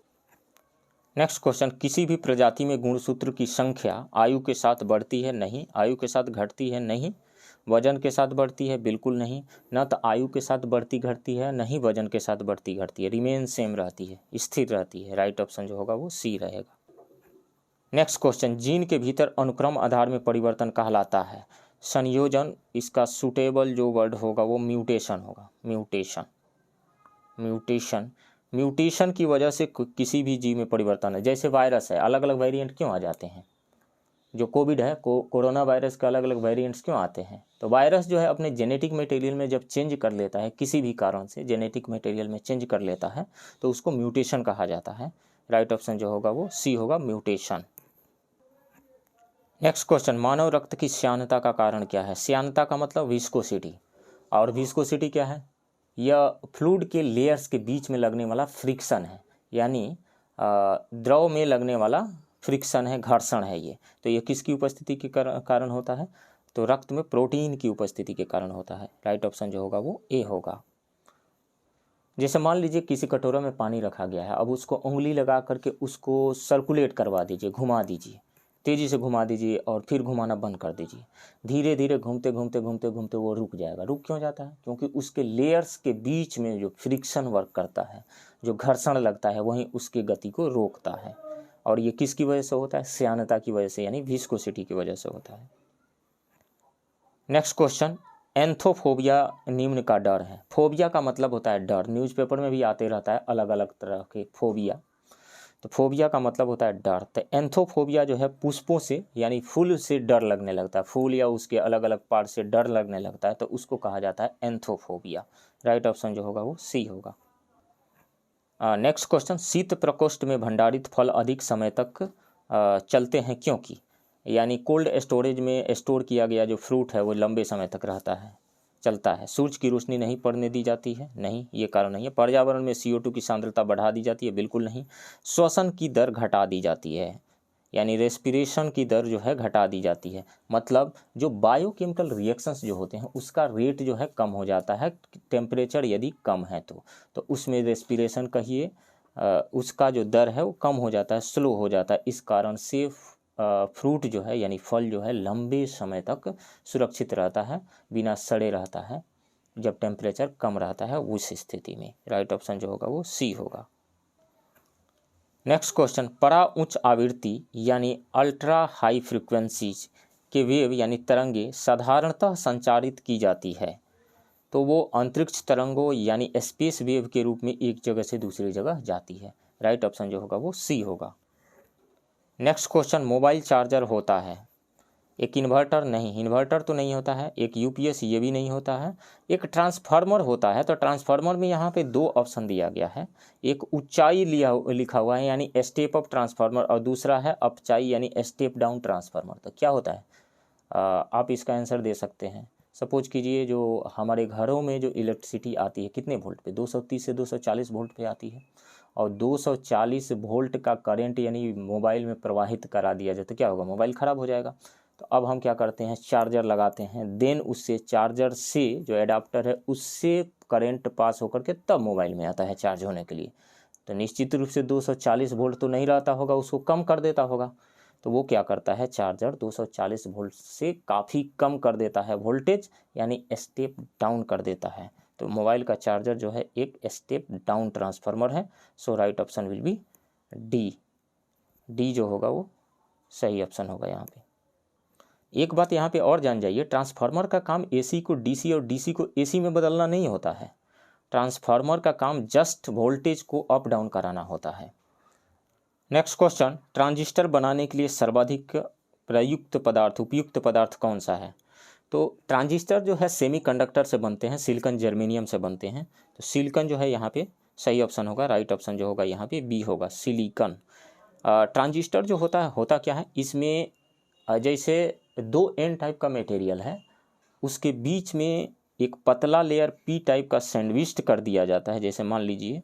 नेक्स्ट क्वेश्चन, किसी भी प्रजाति में गुणसूत्र की संख्या आयु के साथ बढ़ती है? नहीं। आयु के साथ घटती है? नहीं। वजन के साथ बढ़ती है? बिल्कुल नहीं। न तो आयु के साथ बढ़ती घटती है, नहीं वजन के साथ बढ़ती घटती है, रिमेन सेम रहती है, स्थिर रहती है। राइट ऑप्शन जो होगा वो सी रहेगा। नेक्स्ट क्वेश्चन, जीन के भीतर अनुक्रम आधार में परिवर्तन कहलाता है संयोजन, इसका सूटेबल जो वर्ड होगा वो म्यूटेशन होगा। म्यूटेशन, म्यूटेशन, म्यूटेशन की वजह से किसी भी जीव में परिवर्तन है। जैसे वायरस है, अलग अलग वेरिएंट क्यों आ जाते हैं? जो कोविड है, कोरोना वायरस के अलग अलग वेरिएंट्स क्यों आते हैं? तो वायरस जो है अपने जेनेटिक मटेरियल में जब चेंज कर लेता है, किसी भी कारण से जेनेटिक मटेरियल में चेंज कर लेता है तो उसको म्यूटेशन कहा जाता है। राइट ऑप्शन जो होगा वो सी होगा, म्यूटेशन। नेक्स्ट क्वेश्चन, मानव रक्त की श्यानता का कारण क्या है? श्यानता का मतलब विस्कोसिटी, और विस्कोसिटी क्या है? यह फ्लूइड के लेयर्स के बीच में लगने वाला फ्रिक्शन है, यानी द्रव में लगने वाला फ्रिक्शन है, घर्षण है ये। तो ये किसकी उपस्थिति के कारण होता है? तो रक्त में प्रोटीन की उपस्थिति के कारण होता है। राइट ऑप्शन जो होगा वो ए होगा। जैसे मान लीजिए किसी कटोरा में पानी रखा गया है, अब उसको उंगली लगा करके उसको सर्कुलेट करवा दीजिए, घुमा दीजिए, तेज़ी से घुमा दीजिए और फिर घुमाना बंद कर दीजिए। धीरे धीरे घूमते घूमते घूमते घूमते वो रुक जाएगा। रुक क्यों जाता है? क्योंकि उसके लेयर्स के बीच में जो फ्रिक्शन वर्क करता है, जो घर्षण लगता है, वहीं उसकी गति को रोकता है। और ये किसकी वजह से होता है? श्यानता की वजह से, यानी विस्कोसिटी की वजह से होता है। नेक्स्ट क्वेश्चन, एंथोफोबिया निम्न का डर है। फोबिया का मतलब होता है डर, न्यूज़पेपर में भी आते रहता है अलग अलग तरह के फोबिया। तो फोबिया का मतलब होता है डर। तो एंथोफोबिया जो है पुष्पों से यानी फूल से डर लगने लगता है, फूल या उसके अलग अलग पार्ट से डर लगने लगता है, तो उसको कहा जाता है एंथोफोबिया। राइट ऑप्शन जो होगा वो सी होगा। नेक्स्ट क्वेश्चन, शीत प्रकोष्ठ में भंडारित फल अधिक समय तक चलते हैं क्योंकि? यानी कोल्ड स्टोरेज में स्टोर किया गया जो फ्रूट है वो लंबे समय तक रहता है, चलता है। सूरज की रोशनी नहीं पड़ने दी जाती है? नहीं, ये कारण नहीं है। पर्यावरण में CO2 की सांद्रता बढ़ा दी जाती है? बिल्कुल नहीं। श्वसन की दर घटा दी जाती है, यानी रेस्पिरेशन की दर जो है घटा दी जाती है। मतलब जो बायोकेमिकल रिएक्शंस जो होते हैं उसका रेट जो है कम हो जाता है टेम्परेचर यदि कम है तो उसमें रेस्पिरेशन कहिए उसका जो दर है वो कम हो जाता है, स्लो हो जाता है। इस कारण से फ्रूट जो है यानी फल जो है लंबे समय तक सुरक्षित रहता है, बिना सड़े रहता है जब टेम्परेचर कम रहता है उस स्थिति में। राइट ऑप्शन जो होगा वो सी होगा। नेक्स्ट क्वेश्चन, परा उच्च आवृत्ति यानी अल्ट्रा हाई फ्रिक्वेंसीज के वेव यानी तरंगे साधारणतः संचारित की जाती है तो वो अंतरिक्ष तरंगों यानी स्पेस वेव के रूप में एक जगह से दूसरी जगह जाती है। राइट ऑप्शन जो होगा वो सी होगा। नेक्स्ट क्वेश्चन, मोबाइल चार्जर होता है एक इन्वर्टर, नहीं इन्वर्टर तो नहीं होता है, एक यूपीएस ये भी नहीं होता है, एक ट्रांसफार्मर होता है। तो ट्रांसफार्मर में यहाँ पे दो ऑप्शन दिया गया है, एक ऊंचाई लिखा हुआ है यानी स्टेप अप ट्रांसफार्मर और दूसरा है अपचाई यानी स्टेप डाउन ट्रांसफार्मर। तो क्या होता है आप इसका आंसर दे सकते हैं। सपोज कीजिए जो हमारे घरों में जो इलेक्ट्रिसिटी आती है कितने वोल्ट पे, 230 से 240 वोल्ट पे आती है और 240 वोल्ट का करंट यानी मोबाइल में प्रवाहित करा दिया जाए तो क्या होगा, मोबाइल ख़राब हो जाएगा। तो अब हम क्या करते हैं, चार्जर लगाते हैं, देन उससे चार्जर से जो एडाप्टर है उससे करंट पास होकर के तब मोबाइल में आता है चार्ज होने के लिए। तो निश्चित रूप से 240 वोल्ट तो नहीं रहता होगा, उसको कम कर देता होगा। तो वो क्या करता है, चार्जर 240 वोल्ट से काफ़ी कम कर देता है वोल्टेज यानी स्टेप डाउन कर देता है। तो मोबाइल का चार्जर जो है एक स्टेप डाउन ट्रांसफार्मर है। So right option will be D जो होगा वो सही ऑप्शन होगा यहाँ पे। एक बात यहाँ पे और जान जाइए, ट्रांसफार्मर का काम एसी को डीसी और डीसी को एसी में बदलना नहीं होता है। ट्रांसफार्मर का काम जस्ट वोल्टेज को अप डाउन कराना होता है। नेक्स्ट क्वेश्चन, ट्रांजिस्टर बनाने के लिए सर्वाधिक उपयुक्त पदार्थ कौन सा है। तो ट्रांजिस्टर जो है सेमीकंडक्टर से बनते हैं, सिलिकॉन जर्मेनियम से बनते हैं। तो सिलिकॉन जो है यहाँ पे सही ऑप्शन होगा। राइट ऑप्शन जो होगा यहाँ पे बी होगा, सिलिकॉन। ट्रांजिस्टर जो होता क्या है, इसमें जैसे दो एन टाइप का मटेरियल है, उसके बीच में एक पतला लेयर पी टाइप का सैंडविच कर दिया जाता है। जैसे मान लीजिए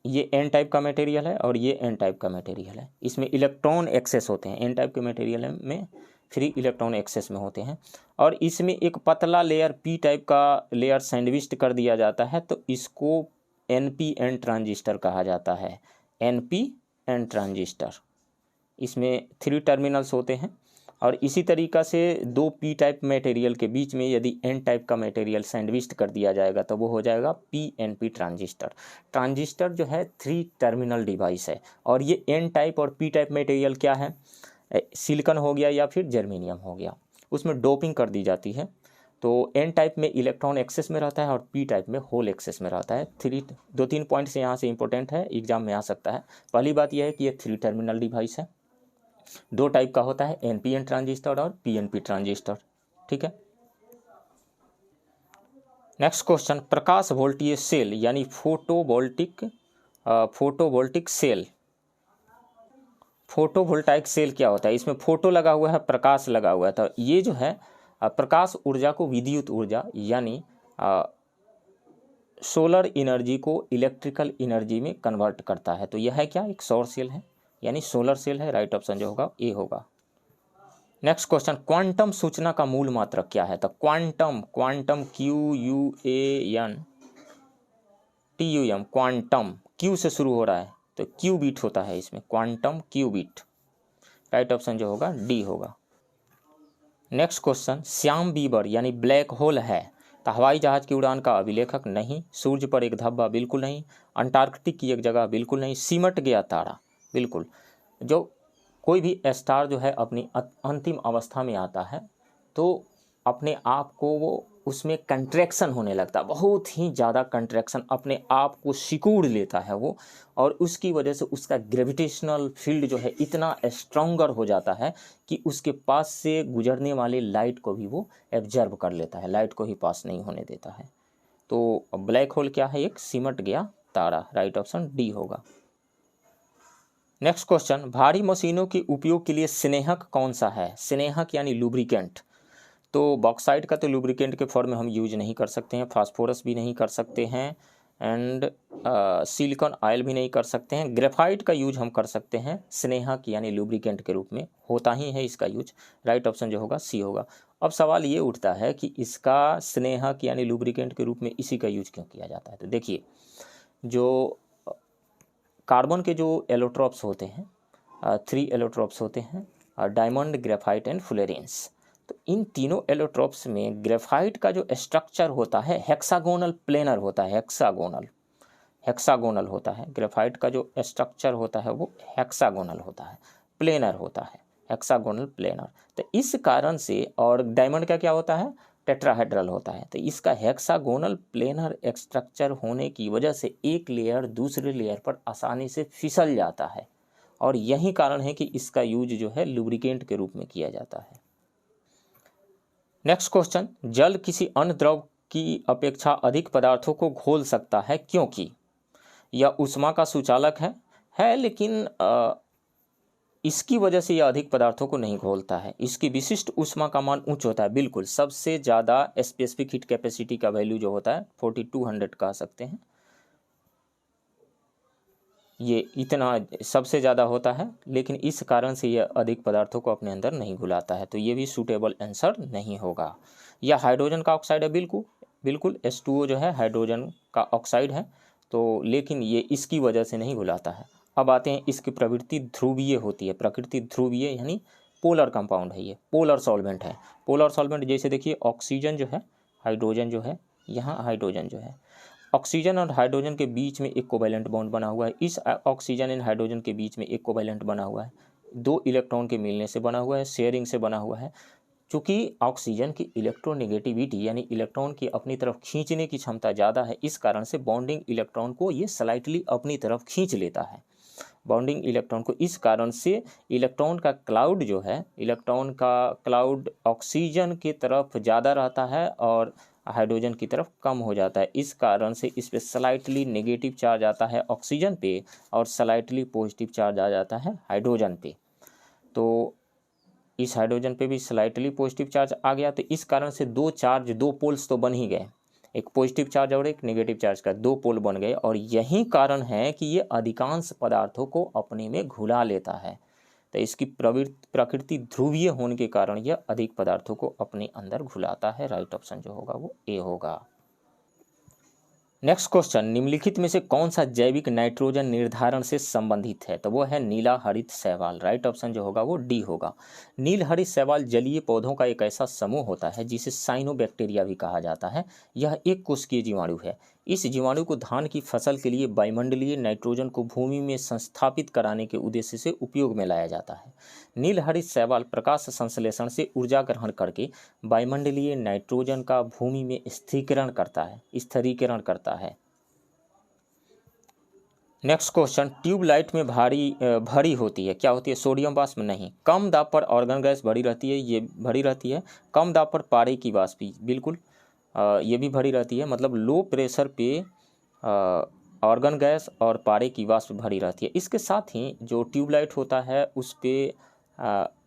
ये एन टाइप का मटेरियल है और ये एन टाइप का मटेरियल है, इसमें इलेक्ट्रॉन एक्सेस होते हैं। एन टाइप के मटेरियल में फ्री इलेक्ट्रॉन एक्सेस में होते हैं और इसमें एक पतला लेयर पी टाइप का लेयर सैंडविच कर दिया जाता है। तो इसको NPN ट्रांजिस्टर कहा जाता है, NPN ट्रांजिस्टर। इसमें 3 टर्मिनल्स होते हैं और इसी तरीक़ा से दो पी टाइप मटेरियल के बीच में यदि एन टाइप का मटेरियल सैंडविच कर दिया जाएगा तो वो हो जाएगा PNP ट्रांजिस्टर। ट्रांजिस्टर जो है 3 टर्मिनल डिवाइस है और ये एन टाइप और पी टाइप मटेरियल क्या है, सिलिकॉन हो गया या फिर जर्मेनियम हो गया, उसमें डोपिंग कर दी जाती है। तो एन टाइप में इलेक्ट्रॉन एक्सेस में रहता है और पी टाइप में होल एक्सेस में रहता है। 2-3 पॉइंट्स यहाँ से इंपॉर्टेंट है, एग्जाम में आ सकता है। पहली बात यह है कि ये 3 टर्मिनल डिवाइस है, 2 टाइप का होता है, NPN ट्रांजिस्टर और PNP ट्रांजिस्टर। ठीक है। नेक्स्ट क्वेश्चन, प्रकाश वोल्टीय सेल यानी फोटोवोल्टिक सेल, फोटोवोल्टाइक सेल क्या होता है। इसमें फोटो लगा हुआ है, प्रकाश लगा हुआ है। तो ये जो है प्रकाश ऊर्जा को विद्युत ऊर्जा यानी सोलर एनर्जी को इलेक्ट्रिकल एनर्जी में कन्वर्ट करता है। तो यह है क्या, एक सौर सेल है यानी सोलर सेल है। राइट ऑप्शन जो होगा ए होगा। नेक्स्ट क्वेश्चन, क्वांटम सूचना का मूल मात्रक क्या है। तो क्वांटम QUANTUM, क्वांटम क्यू से शुरू हो रहा है तो क्यूबिट होता है इसमें, क्वांटम क्यूबिट। राइट ऑप्शन जो होगा डी होगा। नेक्स्ट क्वेश्चन, श्याम बीबर यानी ब्लैक होल है तो हवाई जहाज की उड़ान का अभिलेखक नहीं, सूर्य पर एक धब्बा बिल्कुल नहीं, अंटार्कटिक की एक जगह बिल्कुल नहीं, सिमट गया तारा बिल्कुल। जो कोई भी स्टार जो है अपनी अंतिम अवस्था में आता है तो अपने आप को वो उसमें कंट्रैक्शन होने लगता है, बहुत ही ज़्यादा कंट्रैक्शन, अपने आप को सिकुड़ लेता है वो, और उसकी वजह से उसका ग्रेविटेशनल फील्ड जो है इतना स्ट्रॉन्गर हो जाता है कि उसके पास से गुजरने वाले लाइट को भी वो एब्जर्व कर लेता है, लाइट को ही पास नहीं होने देता है। तो ब्लैक होल क्या है, एक सिमट गया तारा। राइट ऑप्शन डी होगा। नेक्स्ट क्वेश्चन, भारी मशीनों के उपयोग के लिए स्नेहक कौन सा है। स्नेहक यानी लुब्रिकेंट। तो बॉक्साइट का तो लुब्रिकेंट के फॉर्म में हम यूज नहीं कर सकते हैं, फास्फोरस भी नहीं कर सकते हैं, एंड सिलिकॉन ऑयल भी नहीं कर सकते हैं। ग्रेफाइट का यूज हम कर सकते हैं स्नेहक यानी लुब्रिकेंट के रूप में, होता ही है इसका यूज। राइट ऑप्शन जो होगा सी होगा। अब सवाल ये उठता है कि इसका स्नेहक यानी लुब्रिकेंट के रूप में इसी का यूज क्यों किया जाता है। तो देखिए, जो कार्बन के जो एलोट्रॉप्स होते हैं, 3 एलोट्रॉप्स होते हैं, डायमंड, ग्रेफाइट एंड फ्लोरेंस। तो इन तीनों एलोट्रॉप्स में ग्रेफाइट का जो स्ट्रक्चर होता है हेक्सागोनल प्लेनर होता है, हेक्सागोनल होता है। ग्रेफाइट का जो स्ट्रक्चर होता है वो हेक्सागोनल होता है, प्लेनर होता है, हेक्सागोनल प्लेनर। तो इस कारण से, और डायमंड का क्या होता है, टेट्राहेड्रल होता है। तो इसका हेक्सागोनल प्लेनर स्ट्रक्चर होने की वजह से एक लेयर दूसरे लेयर पर आसानी से फिसल जाता है, और यही कारण है कि इसका यूज जो है लुब्रिकेंट के रूप में किया जाता है। नेक्स्ट क्वेश्चन, जल किसी अन्य द्रव की अपेक्षा अधिक पदार्थों को घोल सकता है क्योंकि? यह ऊष्मा का सुचालक है, लेकिन इसकी वजह से यह अधिक पदार्थों को नहीं घोलता है। इसकी विशिष्ट ऊष्मा का मान उच्च होता है, बिल्कुल। सबसे ज़्यादा स्पेसिफिक हीट कैपेसिटी का वैल्यू जो होता है 4200 कह सकते हैं, ये इतना सबसे ज़्यादा होता है, लेकिन इस कारण से यह अधिक पदार्थों को अपने अंदर नहीं घुलाता है। तो ये भी सूटेबल आंसर नहीं होगा। यह हाइड्रोजन का ऑक्साइड है, बिल्कुल H2O जो है हाइड्रोजन का ऑक्साइड है, तो लेकिन ये इसकी वजह से नहीं घुलाता है। अब आते हैं, इसकी प्रवृत्ति ध्रुवीय होती है। प्रकृति ध्रुवीय यानी पोलर कंपाउंड है, ये पोलर सॉल्वेंट है। पोलर सॉल्वेंट जैसे देखिए, ऑक्सीजन जो है, हाइड्रोजन जो है, यहाँ हाइड्रोजन जो है, ऑक्सीजन और हाइड्रोजन के बीच में एक कोवैलेंट बॉन्ड बना हुआ है। इस ऑक्सीजन एंड हाइड्रोजन के बीच में एक कोवैलेंट बना हुआ है, 2 इलेक्ट्रॉन के मिलने से बना हुआ है, शेयरिंग से बना हुआ है। चूँकि ऑक्सीजन की इलेक्ट्रोनेगेटिविटी यानी इलेक्ट्रॉन की अपनी तरफ खींचने की क्षमता ज़्यादा है, इस कारण से बॉन्डिंग इलेक्ट्रॉन को ये स्लाइटली अपनी तरफ खींच लेता है। बॉन्डिंग इलेक्ट्रॉन को, इस कारण से इलेक्ट्रॉन का क्लाउड जो है, इलेक्ट्रॉन का क्लाउड ऑक्सीजन की तरफ ज़्यादा रहता है और हाइड्रोजन की तरफ कम हो जाता है। इस कारण से इस पे स्लाइटली नेगेटिव चार्ज आता है ऑक्सीजन पे, और स्लाइटली पॉजिटिव चार्ज आ जाता है हाइड्रोजन पे। तो इस हाइड्रोजन पे भी स्लाइटली पॉजिटिव चार्ज आ गया, तो इस कारण से 2 पोल्स तो बन ही गए, एक पॉजिटिव चार्ज और एक नेगेटिव चार्ज का 2 पोल बन गए, और यही कारण है कि ये अधिकांश पदार्थों को अपने में घुला लेता है। तो इसकी प्रकृति ध्रुवीय होने के कारण यह अधिक पदार्थों को अपने अंदर घुलाता है। राइट ऑप्शन जो होगा वो ए होगा। नेक्स्ट क्वेश्चन, निम्नलिखित में से कौन सा जैविक नाइट्रोजन निर्धारण से संबंधित है? तो वो है नीला हरित शैवाल। राइट ऑप्शन जो होगा वो डी होगा। नील हरित शैवाल जलीय पौधों का एक ऐसा समूह होता है जिसे साइनोबैक्टीरिया भी कहा जाता है। यह एक कोशिकीय जीवाणु है। इस जीवाणु को धान की फसल के लिए वायुमंडलीय नाइट्रोजन को भूमि में संस्थापित कराने के उद्देश्य से उपयोग में लाया जाता है। नील हरित शैवाल प्रकाश संश्लेषण से ऊर्जा ग्रहण करके वायुमंडलीय नाइट्रोजन का भूमि में स्थिरीकरण करता है। नेक्स्ट क्वेश्चन, ट्यूबलाइट में भरी होती है, क्या होती है? सोडियम वाष्प नहीं। कम दाब पर ऑर्गन गैस भरी रहती है, ये भरी रहती है। कम दाब पर पारे की वाष्प भी, बिल्कुल ये भी भरी रहती है। मतलब लो प्रेशर पे ऑर्गन गैस और पारे की वाष्प भरी रहती है। इसके साथ ही जो ट्यूबलाइट होता है उस पर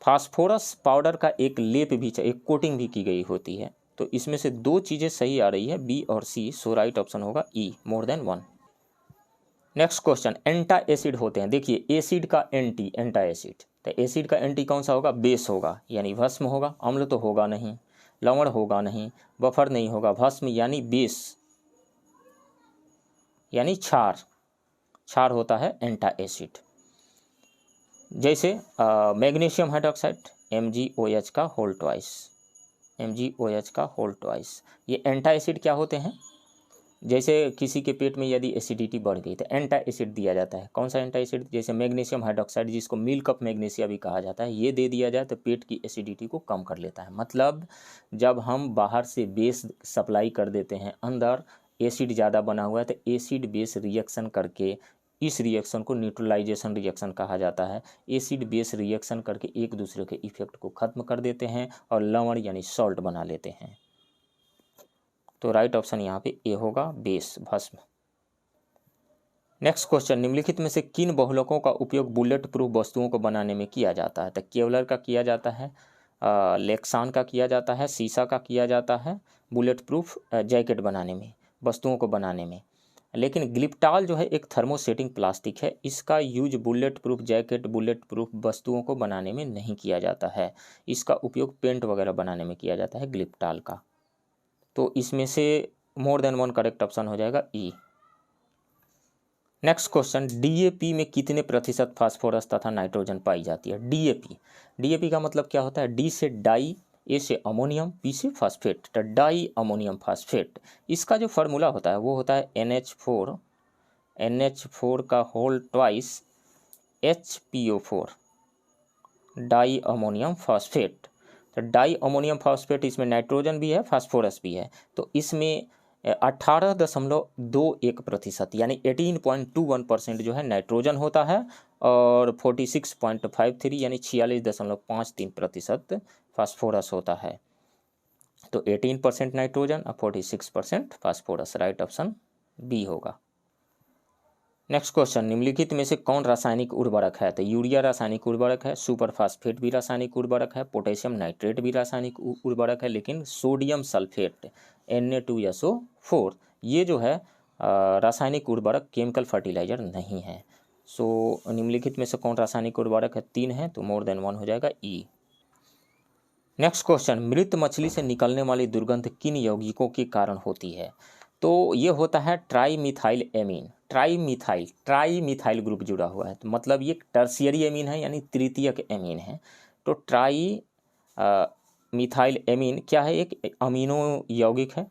फास्फोरस पाउडर का एक लेप भी, एक कोटिंग भी की गई होती है। तो इसमें से 2 चीज़ें सही आ रही है, बी और सी। सो राइट ऑप्शन होगा E, more than 1। Next question, antacid होते हैं। देखिए, एसिड का एंटी, एंटा एसिड। तो एसिड का एंटी कौन सा होगा? बेस होगा, यानी भस्म होगा। अम्ल तो होगा नहीं, लवण होगा नहीं, बफर नहीं होगा, भस्म यानी बेस यानी क्षार होता है एंटा एसिड। जैसे मैग्नीशियम हाइड्रोक्साइड, MgOH का होल ट्वाइस, MgOH का होल ट्वाइस। ये एंटा एसिड क्या होते हैं? जैसे किसी के पेट में यदि एसिडिटी बढ़ गई तो एंटा एसिड दिया जाता है। कौन सा एंटा एसिड? जैसे मैग्नीशियम हाइड्रोक्साइड, जिसको मिल्क ऑफ मैग्नीशिया भी कहा जाता है, ये दे दिया जाए तो पेट की एसिडिटी को कम कर लेता है। मतलब जब हम बाहर से बेस सप्लाई कर देते हैं, अंदर एसिड ज़्यादा बना हुआ है, तो एसिड बेस रिएक्शन करके, इस रिएक्शन को न्यूट्रलाइजेशन रिएक्शन कहा जाता है। एसिड बेस रिएक्शन करके एक दूसरे के इफेक्ट को ख़त्म कर देते हैं और लवण यानी सॉल्ट बना लेते हैं। तो राइट ऑप्शन यहाँ पे ए होगा, बेस, भस्म। नेक्स्ट क्वेश्चन, निम्नलिखित में से किन बहुलकों का उपयोग बुलेट प्रूफ वस्तुओं को बनाने में किया जाता है? तो केवलर का किया जाता है, लेक्सान का किया जाता है, सीसा का किया जाता है बुलेट प्रूफ जैकेट बनाने में, वस्तुओं को बनाने में। लेकिन ग्लिप्टाल जो है एक थर्मोसेटिंग प्लास्टिक है, इसका use bullet proof jacket, bullet proof वस्तुओं को बनाने में नहीं किया जाता है। इसका उपयोग पेंट वगैरह बनाने में किया जाता है ग्लिप्टाल का। तो इसमें से मोर देन वन करेक्ट ऑप्शन हो जाएगा ई। नेक्स्ट क्वेश्चन, डीएपी में कितने प्रतिशत फास्फोरस तथा नाइट्रोजन पाई जाती है? डीएपी का मतलब क्या होता है? डी से डाई, ए से अमोनियम, पी से फास्फेट, तो डाई अमोनियम फास्फेट। इसका जो फार्मूला होता है वो होता है NH4 का whole twice HPO4, di ammonium phosphate. तो डाई अमोनियम फास्फेट, इसमें नाइट्रोजन भी है, फास्फोरस भी है। तो इसमें 18.21% यानी 18.21% जो है नाइट्रोजन होता है और 46.53 यानी 46.53% फास्फोरस होता है। तो 18% नाइट्रोजन और 46% फास्फोरस, राइट ऑप्शन बी होगा। नेक्स्ट क्वेश्चन, निम्नलिखित में से कौन रासायनिक उर्वरक है? तो यूरिया रासायनिक उर्वरक है, सुपर फास्फेट भी रासायनिक उर्वरक है, पोटेशियम नाइट्रेट भी रासायनिक उर्वरक है, लेकिन सोडियम सल्फेट Na2SO4 ये जो है रासायनिक उर्वरक, केमिकल फर्टिलाइजर नहीं है। सो निम्नलिखित में से कौन रासायनिक उर्वरक है? 3 है, तो मोर देन 1 हो जाएगा ई। नेक्स्ट क्वेश्चन, मृत मछली से निकलने वाली दुर्गंध किन यौगिकों के कारण होती है? तो ये होता है ट्राईमिथाइल एमीन। ट्राईमिथाइल ग्रुप जुड़ा हुआ है, तो मतलब ये टर्शियरी एमीन है यानी तृतीयक एमीन है। तो ट्राई मिथाइल एमीन क्या है? एक अमीनो यौगिक है,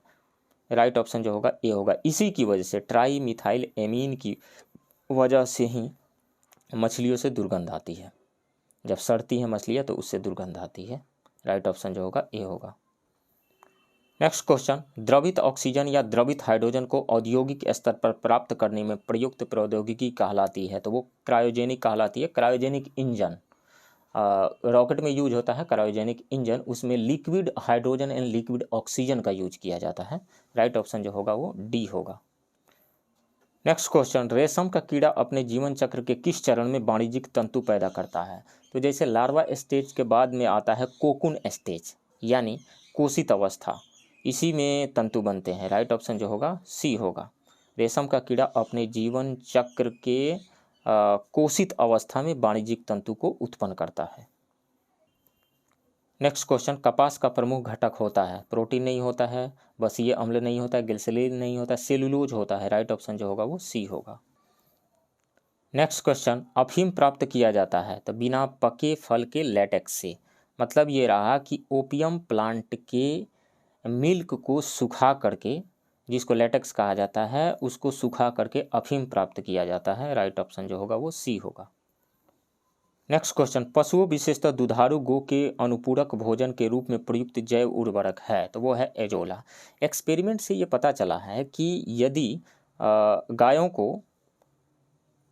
राइट ऑप्शन जो होगा ए होगा। इसी की वजह से ट्राई मिथाइल एमीन की वजह से ही मछलियों से दुर्गंध आती है। जब सड़ती हैं मछलियाँ तो उससे दुर्गंध आती है, राइट ऑप्शन जो होगा ए होगा। नेक्स्ट क्वेश्चन, द्रवित ऑक्सीजन या द्रवित हाइड्रोजन को औद्योगिक स्तर पर प्राप्त करने में प्रयुक्त प्रौद्योगिकी कहलाती है? तो वो क्रायोजेनिक कहलाती है। क्रायोजेनिक इंजन, रॉकेट में यूज होता है क्रायोजेनिक इंजन, उसमें liquid hydrogen and liquid oxygen का यूज किया जाता है, राइट ऑप्शन जो होगा वो डी होगा। नेक्स्ट क्वेश्चन, रेशम का कीड़ा अपने जीवन चक्र के किस चरण में वाणिज्यिक तंतु पैदा करता है? तो जैसे लार्वा स्टेज के बाद में आता है कोकून स्टेज यानी कोशित अवस्था, इसी में तंतु बनते हैं, राइट ऑप्शन जो होगा सी होगा। रेशम का कीड़ा अपने जीवन चक्र के कोशित अवस्था में वाणिज्यिक तंतु को उत्पन्न करता है। नेक्स्ट क्वेश्चन, कपास का प्रमुख घटक होता है? प्रोटीन नहीं होता है, बसीय अम्ल नहीं होता है, ग्लिसरीन नहीं होता, सेलुलोज होता है, राइट ऑप्शन जो होगा वो सी होगा। नेक्स्ट क्वेश्चन, अफीम प्राप्त किया जाता है तो बिना पके फल के लेटेक्स से। मतलब ये रहा कि ओपियम प्लांट के मिल्क को सुखा करके, जिसको लेटेक्स कहा जाता है, उसको सुखा करके अफीम प्राप्त किया जाता है, राइट ऑप्शन जो होगा वो सी होगा। नेक्स्ट क्वेश्चन, पशुओं विशेषतः दुधारू गो के अनुपूरक भोजन के रूप में प्रयुक्त जैव उर्वरक है? तो वो है एजोला। एक्सपेरिमेंट से ये पता चला है कि यदि गायों को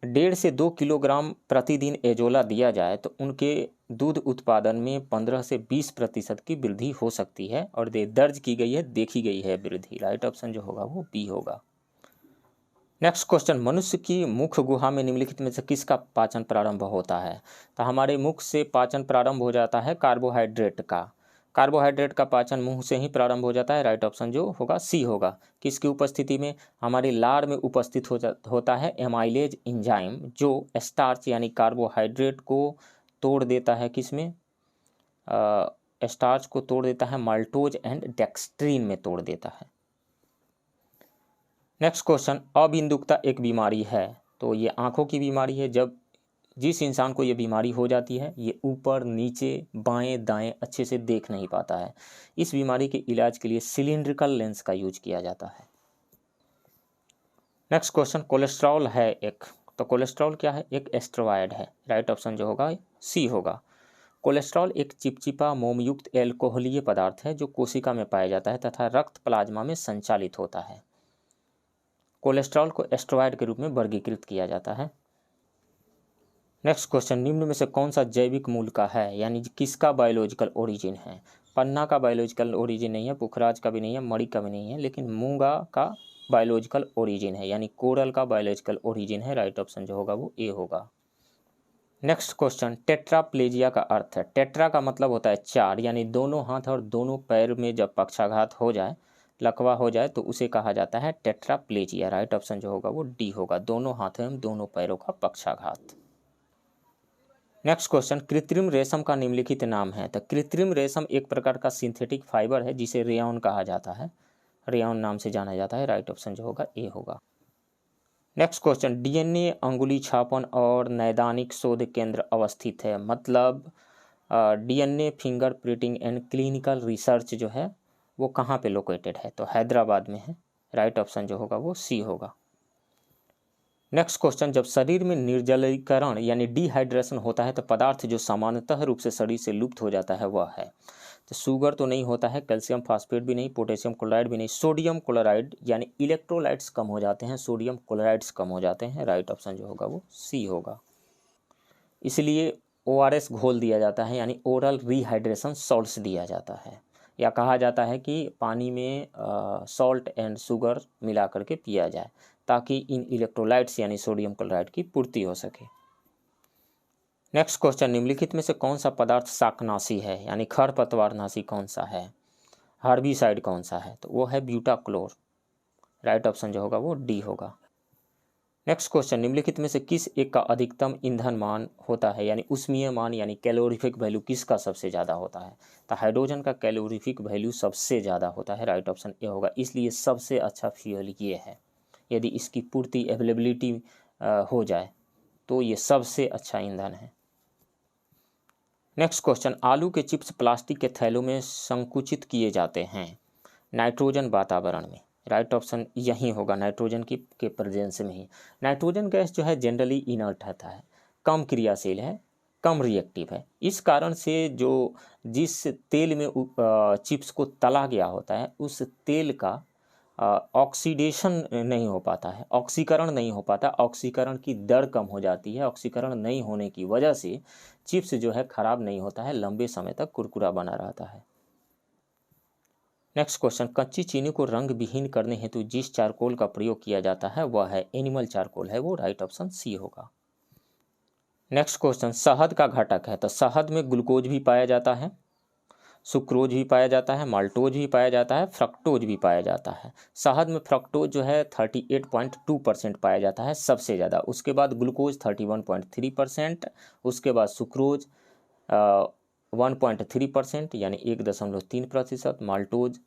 1.5 से 2 किलोग्राम प्रतिदिन एजोला दिया जाए तो उनके दूध उत्पादन में 15 से 20% की वृद्धि हो सकती है, और दर्ज की गई है, देखी गई है वृद्धि, राइट ऑप्शन जो होगा वो बी होगा। नेक्स्ट क्वेश्चन, मनुष्य की मुख गुहा में निम्नलिखित में से किसका पाचन प्रारंभ होता है? तो हमारे मुख से पाचन प्रारंभ हो जाता है कार्बोहाइड्रेट का। कार्बोहाइड्रेट का पाचन मुंह से ही प्रारंभ हो जाता है, राइट ऑप्शन जो होगा सी होगा। किसकी उपस्थिति में? हमारी लार में उपस्थित होता है एमाइलेज एंजाइम, जो स्टार्च यानी कार्बोहाइड्रेट को तोड़ देता है। किसमें? स्टार्च को तोड़ देता है माल्टोज एंड डेक्स्ट्रीन में तोड़ देता है। नेक्स्ट क्वेश्चन, अबिंदुकता एक बीमारी है, तो ये आंखों की बीमारी है। जब जिस इंसान को ये बीमारी हो जाती है, ये ऊपर नीचे बाएं दाएं अच्छे से देख नहीं पाता है। इस बीमारी के इलाज के लिए सिलिंड्रिकल लेंस का यूज किया जाता है। नेक्स्ट क्वेश्चन, कोलेस्ट्रॉल है एक, तो कोलेस्ट्रॉल क्या है? एक एस्टेरॉयड है, राइट ऑप्शन जो होगा सी होगा। कोलेस्ट्रॉल एक चिपचिपा मोमयुक्त एल्कोहलीय पदार्थ है जो कोशिका में पाया जाता है तथा रक्त प्लाज्मा में संचालित होता है। कोलेस्ट्रॉल को एस्टेरॉयड के रूप में वर्गीकृत किया जाता है। नेक्स्ट क्वेश्चन, निम्न में से कौन सा जैविक मूल का है, यानी किसका बायोलॉजिकल ओरिजिन है? पन्ना का बायोलॉजिकल ओरिजिन नहीं है, पुखराज का भी नहीं है, मणि का भी नहीं है, लेकिन मूंगा का बायोलॉजिकल ओरिजिन है, यानी कोरल का बायोलॉजिकल ओरिजिन है, राइट ऑप्शन जो होगा वो ए होगा। नेक्स्ट क्वेश्चन, टेट्राप्लेजिया का अर्थ है। टेट्रा का मतलब होता है चार, यानी दोनों हाथ और दोनों पैर में जब पक्षाघात हो जाए, लकवा हो जाए, तो उसे कहा जाता है टेट्राप्लेजिया। राइट ऑप्शन जो होगा वो डी होगा, दोनों हाथों एवं दोनों पैरों का पक्षाघात। नेक्स्ट क्वेश्चन, कृत्रिम रेशम का निम्नलिखित नाम है। तो कृत्रिम रेशम एक प्रकार का सिंथेटिक फाइबर है जिसे रेयॉन कहा जाता है, रेयॉन नाम से जाना जाता है। राइट ऑप्शन जो होगा ए होगा। नेक्स्ट क्वेश्चन, डीएनए अंगुली छापन और नैदानिक शोध केंद्र अवस्थित है। मतलब DNA finger printing and clinical research जो है वो कहाँ पे लोकेटेड है, तो हैदराबाद में है। राइट ऑप्शन जो होगा वो सी होगा। नेक्स्ट क्वेश्चन, जब शरीर में निर्जलीकरण यानी डिहाइड्रेशन होता है तो पदार्थ जो सामान्यतः रूप से शरीर से लुप्त हो जाता है वह है। तो शुगर तो नहीं होता है, कैल्शियम फास्फेट भी नहीं, पोटेशियम क्लोराइड भी नहीं, सोडियम क्लोराइड यानी इलेक्ट्रोलाइट्स कम हो जाते हैं, सोडियम क्लोराइड्स कम हो जाते हैं। राइट ऑप्शन जो होगा वो सी होगा। इसलिए ORS घोल दिया जाता है, यानी ओरल रिहाइड्रेशन सॉल्ट्स दिया जाता है, या कहा जाता है कि पानी में सॉल्ट एंड शुगर मिला करके पिया जाए ताकि इन इलेक्ट्रोलाइट्स यानी सोडियम क्लोराइड की पूर्ति हो सके। नेक्स्ट क्वेश्चन, निम्नलिखित में से कौन सा पदार्थ शाकनाशी है, यानी खरपतवारनाशी कौन सा है, हार्बिसाइड कौन सा है, तो वो है ब्यूटाक्लोर। राइट ऑप्शन जो होगा वो डी होगा। नेक्स्ट क्वेश्चन, निम्नलिखित में से किस एक का अधिकतम ईंधन मान होता है, यानी उष्मीय मान यानी कैलोरीफिक वैल्यू किसका सबसे ज़्यादा होता है, तो हाइड्रोजन का कैलोरीफिक वैल्यू सबसे ज़्यादा होता है। राइट ऑप्शन ए होगा, इसलिए सबसे अच्छा फ्यूल ये है। यदि इसकी पूर्ति अवेलेबिलिटी हो जाए तो ये सबसे अच्छा ईंधन है। नेक्स्ट क्वेश्चन, आलू के चिप्स प्लास्टिक के थैलों में संकुचित किए जाते हैं नाइट्रोजन वातावरण में। राइट ऑप्शन यही होगा, नाइट्रोजन की के प्रेजेंस में ही। नाइट्रोजन गैस जो है जनरली इनर्ट रहता है, कम क्रियाशील है, कम रिएक्टिव है। इस कारण से जो जिस तेल में चिप्स को तला गया होता है उस तेल का ऑक्सीडेशन नहीं हो पाता है, ऑक्सीकरण नहीं हो पाता, ऑक्सीकरण की दर कम हो जाती है। ऑक्सीकरण नहीं होने की वजह से चिप्स जो है खराब नहीं होता है, लंबे समय तक कुरकुरा बना रहता है। नेक्स्ट क्वेश्चन, कच्ची चीनी को रंग विहीन करने हेतु जिस चारकोल का प्रयोग किया जाता है वह है एनिमल चारकोल है वो। राइट ऑप्शन सी होगा। नेक्स्ट क्वेश्चन, शहद का घटक है, तो शहद में ग्लूकोज भी पाया जाता है, सुक्रोज भी पाया जाता है, माल्टोज भी पाया जाता है, फ्रक्टोज भी पाया जाता है। शहद में फ्रक्टोज जो है 38.2% पाया जाता है सबसे ज़्यादा, उसके बाद ग्लूकोज 31.3%, उसके बाद सुक्रोज 1.3% यानी 1.3%, माल्टोज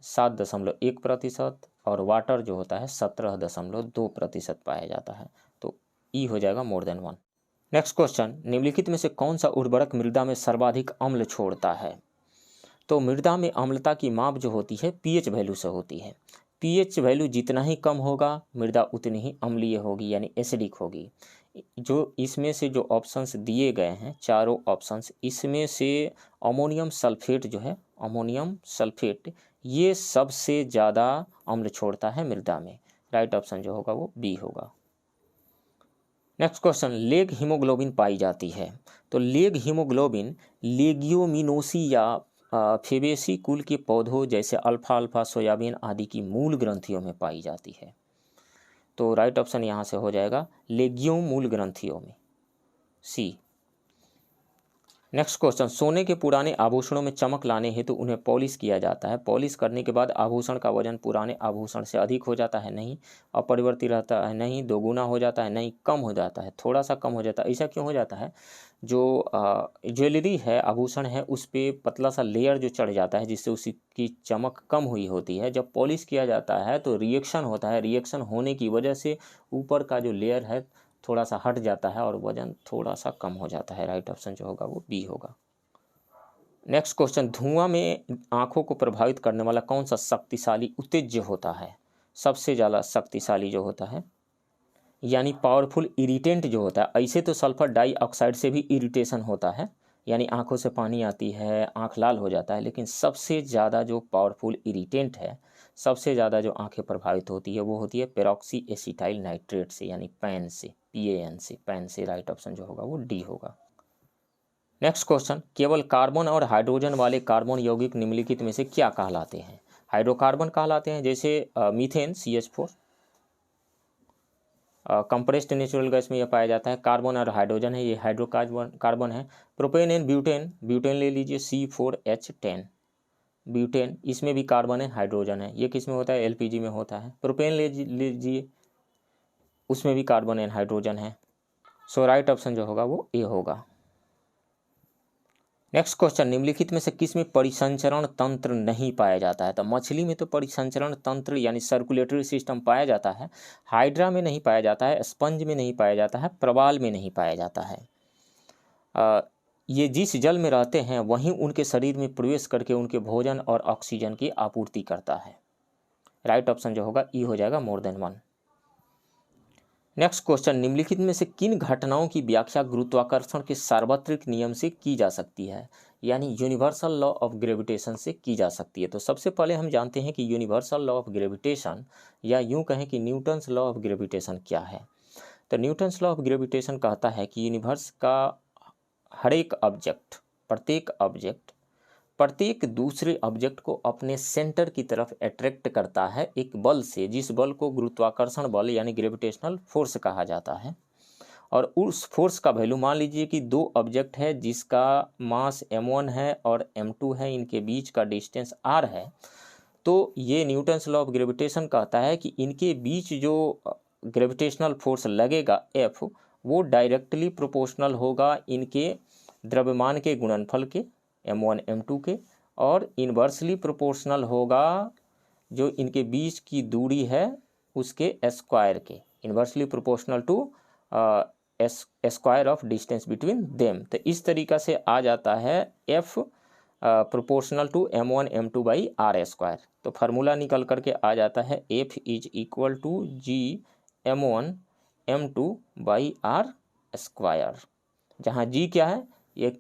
7.1% और वाटर जो होता है 17.2% पाया जाता है। तो ई हो जाएगा मोर देन 1। नेक्स्ट क्वेश्चन, निम्नलिखित में से कौन सा उर्वरक मृदा में सर्वाधिक अम्ल छोड़ता है, तो मृदा में अम्लता की माप जो होती है पीएच वैल्यू से होती है। पीएच वैल्यू जितना ही कम होगा मृदा उतनी ही अम्लीय होगी यानी एसिडिक होगी। जो इसमें से जो ऑप्शंस दिए गए हैं चारों ऑप्शंस, इसमें से अमोनियम सल्फेट जो है, अमोनियम सल्फेट ये सबसे ज़्यादा अम्ल छोड़ता है मृदा में। राइट ऑप्शन जो होगा वो बी होगा। नेक्स्ट क्वेश्चन, लेग हीमोग्लोबिन पाई जाती है, तो लेग हीमोग्लोबिन लेगियोमिनोसी या फेबेसी कुल के पौधों जैसे अल्फा अल्फा सोयाबीन आदि की मूल ग्रंथियों में पाई जाती है। तो राइट ऑप्शन यहाँ से हो जाएगा लेगियोम मूल ग्रंथियों में, सी। नेक्स्ट क्वेश्चन, सोने के पुराने आभूषणों में चमक लाने हेतु उन्हें पॉलिश किया जाता है। पॉलिश करने के बाद आभूषण का वजन पुराने आभूषण से अधिक हो जाता है, नहीं। अपरिवर्तित रहता है, नहीं। दोगुना हो जाता है, नहीं। कम हो जाता है, थोड़ा सा कम हो जाता है। ऐसा क्यों हो जाता है, जो ज्वेलरी है, आभूषण है, उस पर पतला सा लेयर जो चढ़ जाता है जिससे उसकी चमक कम हुई होती है। जब पॉलिश किया जाता है तो रिएक्शन होता है, रिएक्शन होने की वजह से ऊपर का जो लेयर है थोड़ा सा हट जाता है और वजन थोड़ा सा कम हो जाता है। राइट ऑप्शन जो होगा वो बी होगा। नेक्स्ट क्वेश्चन, धुआं में आंखों को प्रभावित करने वाला कौन सा शक्तिशाली उत्तेज्य होता है, सबसे ज़्यादा शक्तिशाली जो होता है यानी पावरफुल इरिटेंट जो होता है। ऐसे तो सल्फर डाइऑक्साइड से भी इरिटेशन होता है, यानी आंखों से पानी आती है, आंख लाल हो जाता है, लेकिन सबसे ज़्यादा जो पावरफुल इरिटेंट है, सबसे ज़्यादा जो आंखें प्रभावित होती है वो होती है पेरोक्सी एसिटाइल नाइट्रेट से यानी पैन से, PAN से, पैन से। राइट ऑप्शन जो होगा वो डी होगा। नेक्स्ट क्वेश्चन, केवल कार्बन और हाइड्रोजन वाले कार्बन यौगिक निम्नलिखित में से क्या कहलाते हैं, हाइड्रोकार्बन कहलाते हैं, जैसे methane CH4, compressed natural gas में यह पाया जाता है। कार्बन और हाइड्रोजन है, ये हाइड्रोकार्बन है। प्रोपेन एंड ब्यूटेन, ब्यूटेन ले लीजिए C4H10, ब्यूटेन, इसमें भी कार्बन है, हाइड्रोजन है। ये किस में होता है? LPG में होता है। प्रोपेन ले लीजिए, उसमें भी कार्बन एंड हाइड्रोजन है। सो राइट ऑप्शन जो होगा वो ए होगा। नेक्स्ट क्वेश्चन, निम्नलिखित में से किस में परिसंचरण तंत्र नहीं पाया जाता है? तो मछली में तो परिसंचरण तंत्र यानी सर्कुलेटरी सिस्टम पाया जाता है, हाइड्रा में नहीं पाया जाता है, स्पंज में नहीं पाया जाता है, प्रवाल में नहीं पाया जाता है। ये जिस जल में रहते हैं वहीं उनके शरीर में प्रवेश करके उनके भोजन और ऑक्सीजन की आपूर्ति करता है। राइट ऑप्शन जो होगा ई हो जाएगा, more than one. Next question, निम्नलिखित में से किन घटनाओं की व्याख्या गुरुत्वाकर्षण के सार्वत्रिक नियम से की जा सकती है? यानी यूनिवर्सल लॉ ऑफ ग्रेविटेशन से की जा सकती है। तो सबसे पहले हम जानते हैं कि यूनिवर्सल लॉ ऑफ ग्रेविटेशन, या यूं कहें कि न्यूटन्स लॉ ऑफ ग्रेविटेशन क्या है। तो न्यूटन्स लॉ ऑफ ग्रेविटेशन कहता है कि यूनिवर्स का हर एक ऑब्जेक्ट, प्रत्येक दूसरे ऑब्जेक्ट को अपने सेंटर की तरफ अट्रैक्ट करता है एक बल से, जिस बल को गुरुत्वाकर्षण बल यानी ग्रेविटेशनल फोर्स कहा जाता है। और उस फोर्स का वैल्यू, मान लीजिए कि दो ऑब्जेक्ट है जिसका मास m1 है और m2 है, इनके बीच का डिस्टेंस r है। तो ये न्यूटन्स लॉ ऑफ ग्रेविटेशन कहता है कि इनके बीच जो ग्रेविटेशनल फोर्स लगेगा F, वो डायरेक्टली प्रोपोर्शनल होगा इनके द्रव्यमान के गुणनफल के, m1 m2 के, और इन्वर्सली प्रोपोर्शनल होगा जो इनके बीच की दूरी है उसके स्क्वायर के, inversely proportional to square of distance between them. तो इस तरीक़ा से आ जाता है F proportional to m1 m2 by r square. तो फार्मूला निकल करके आ जाता है F is equal to G m1 m2 by r square, जहाँ G क्या है? एक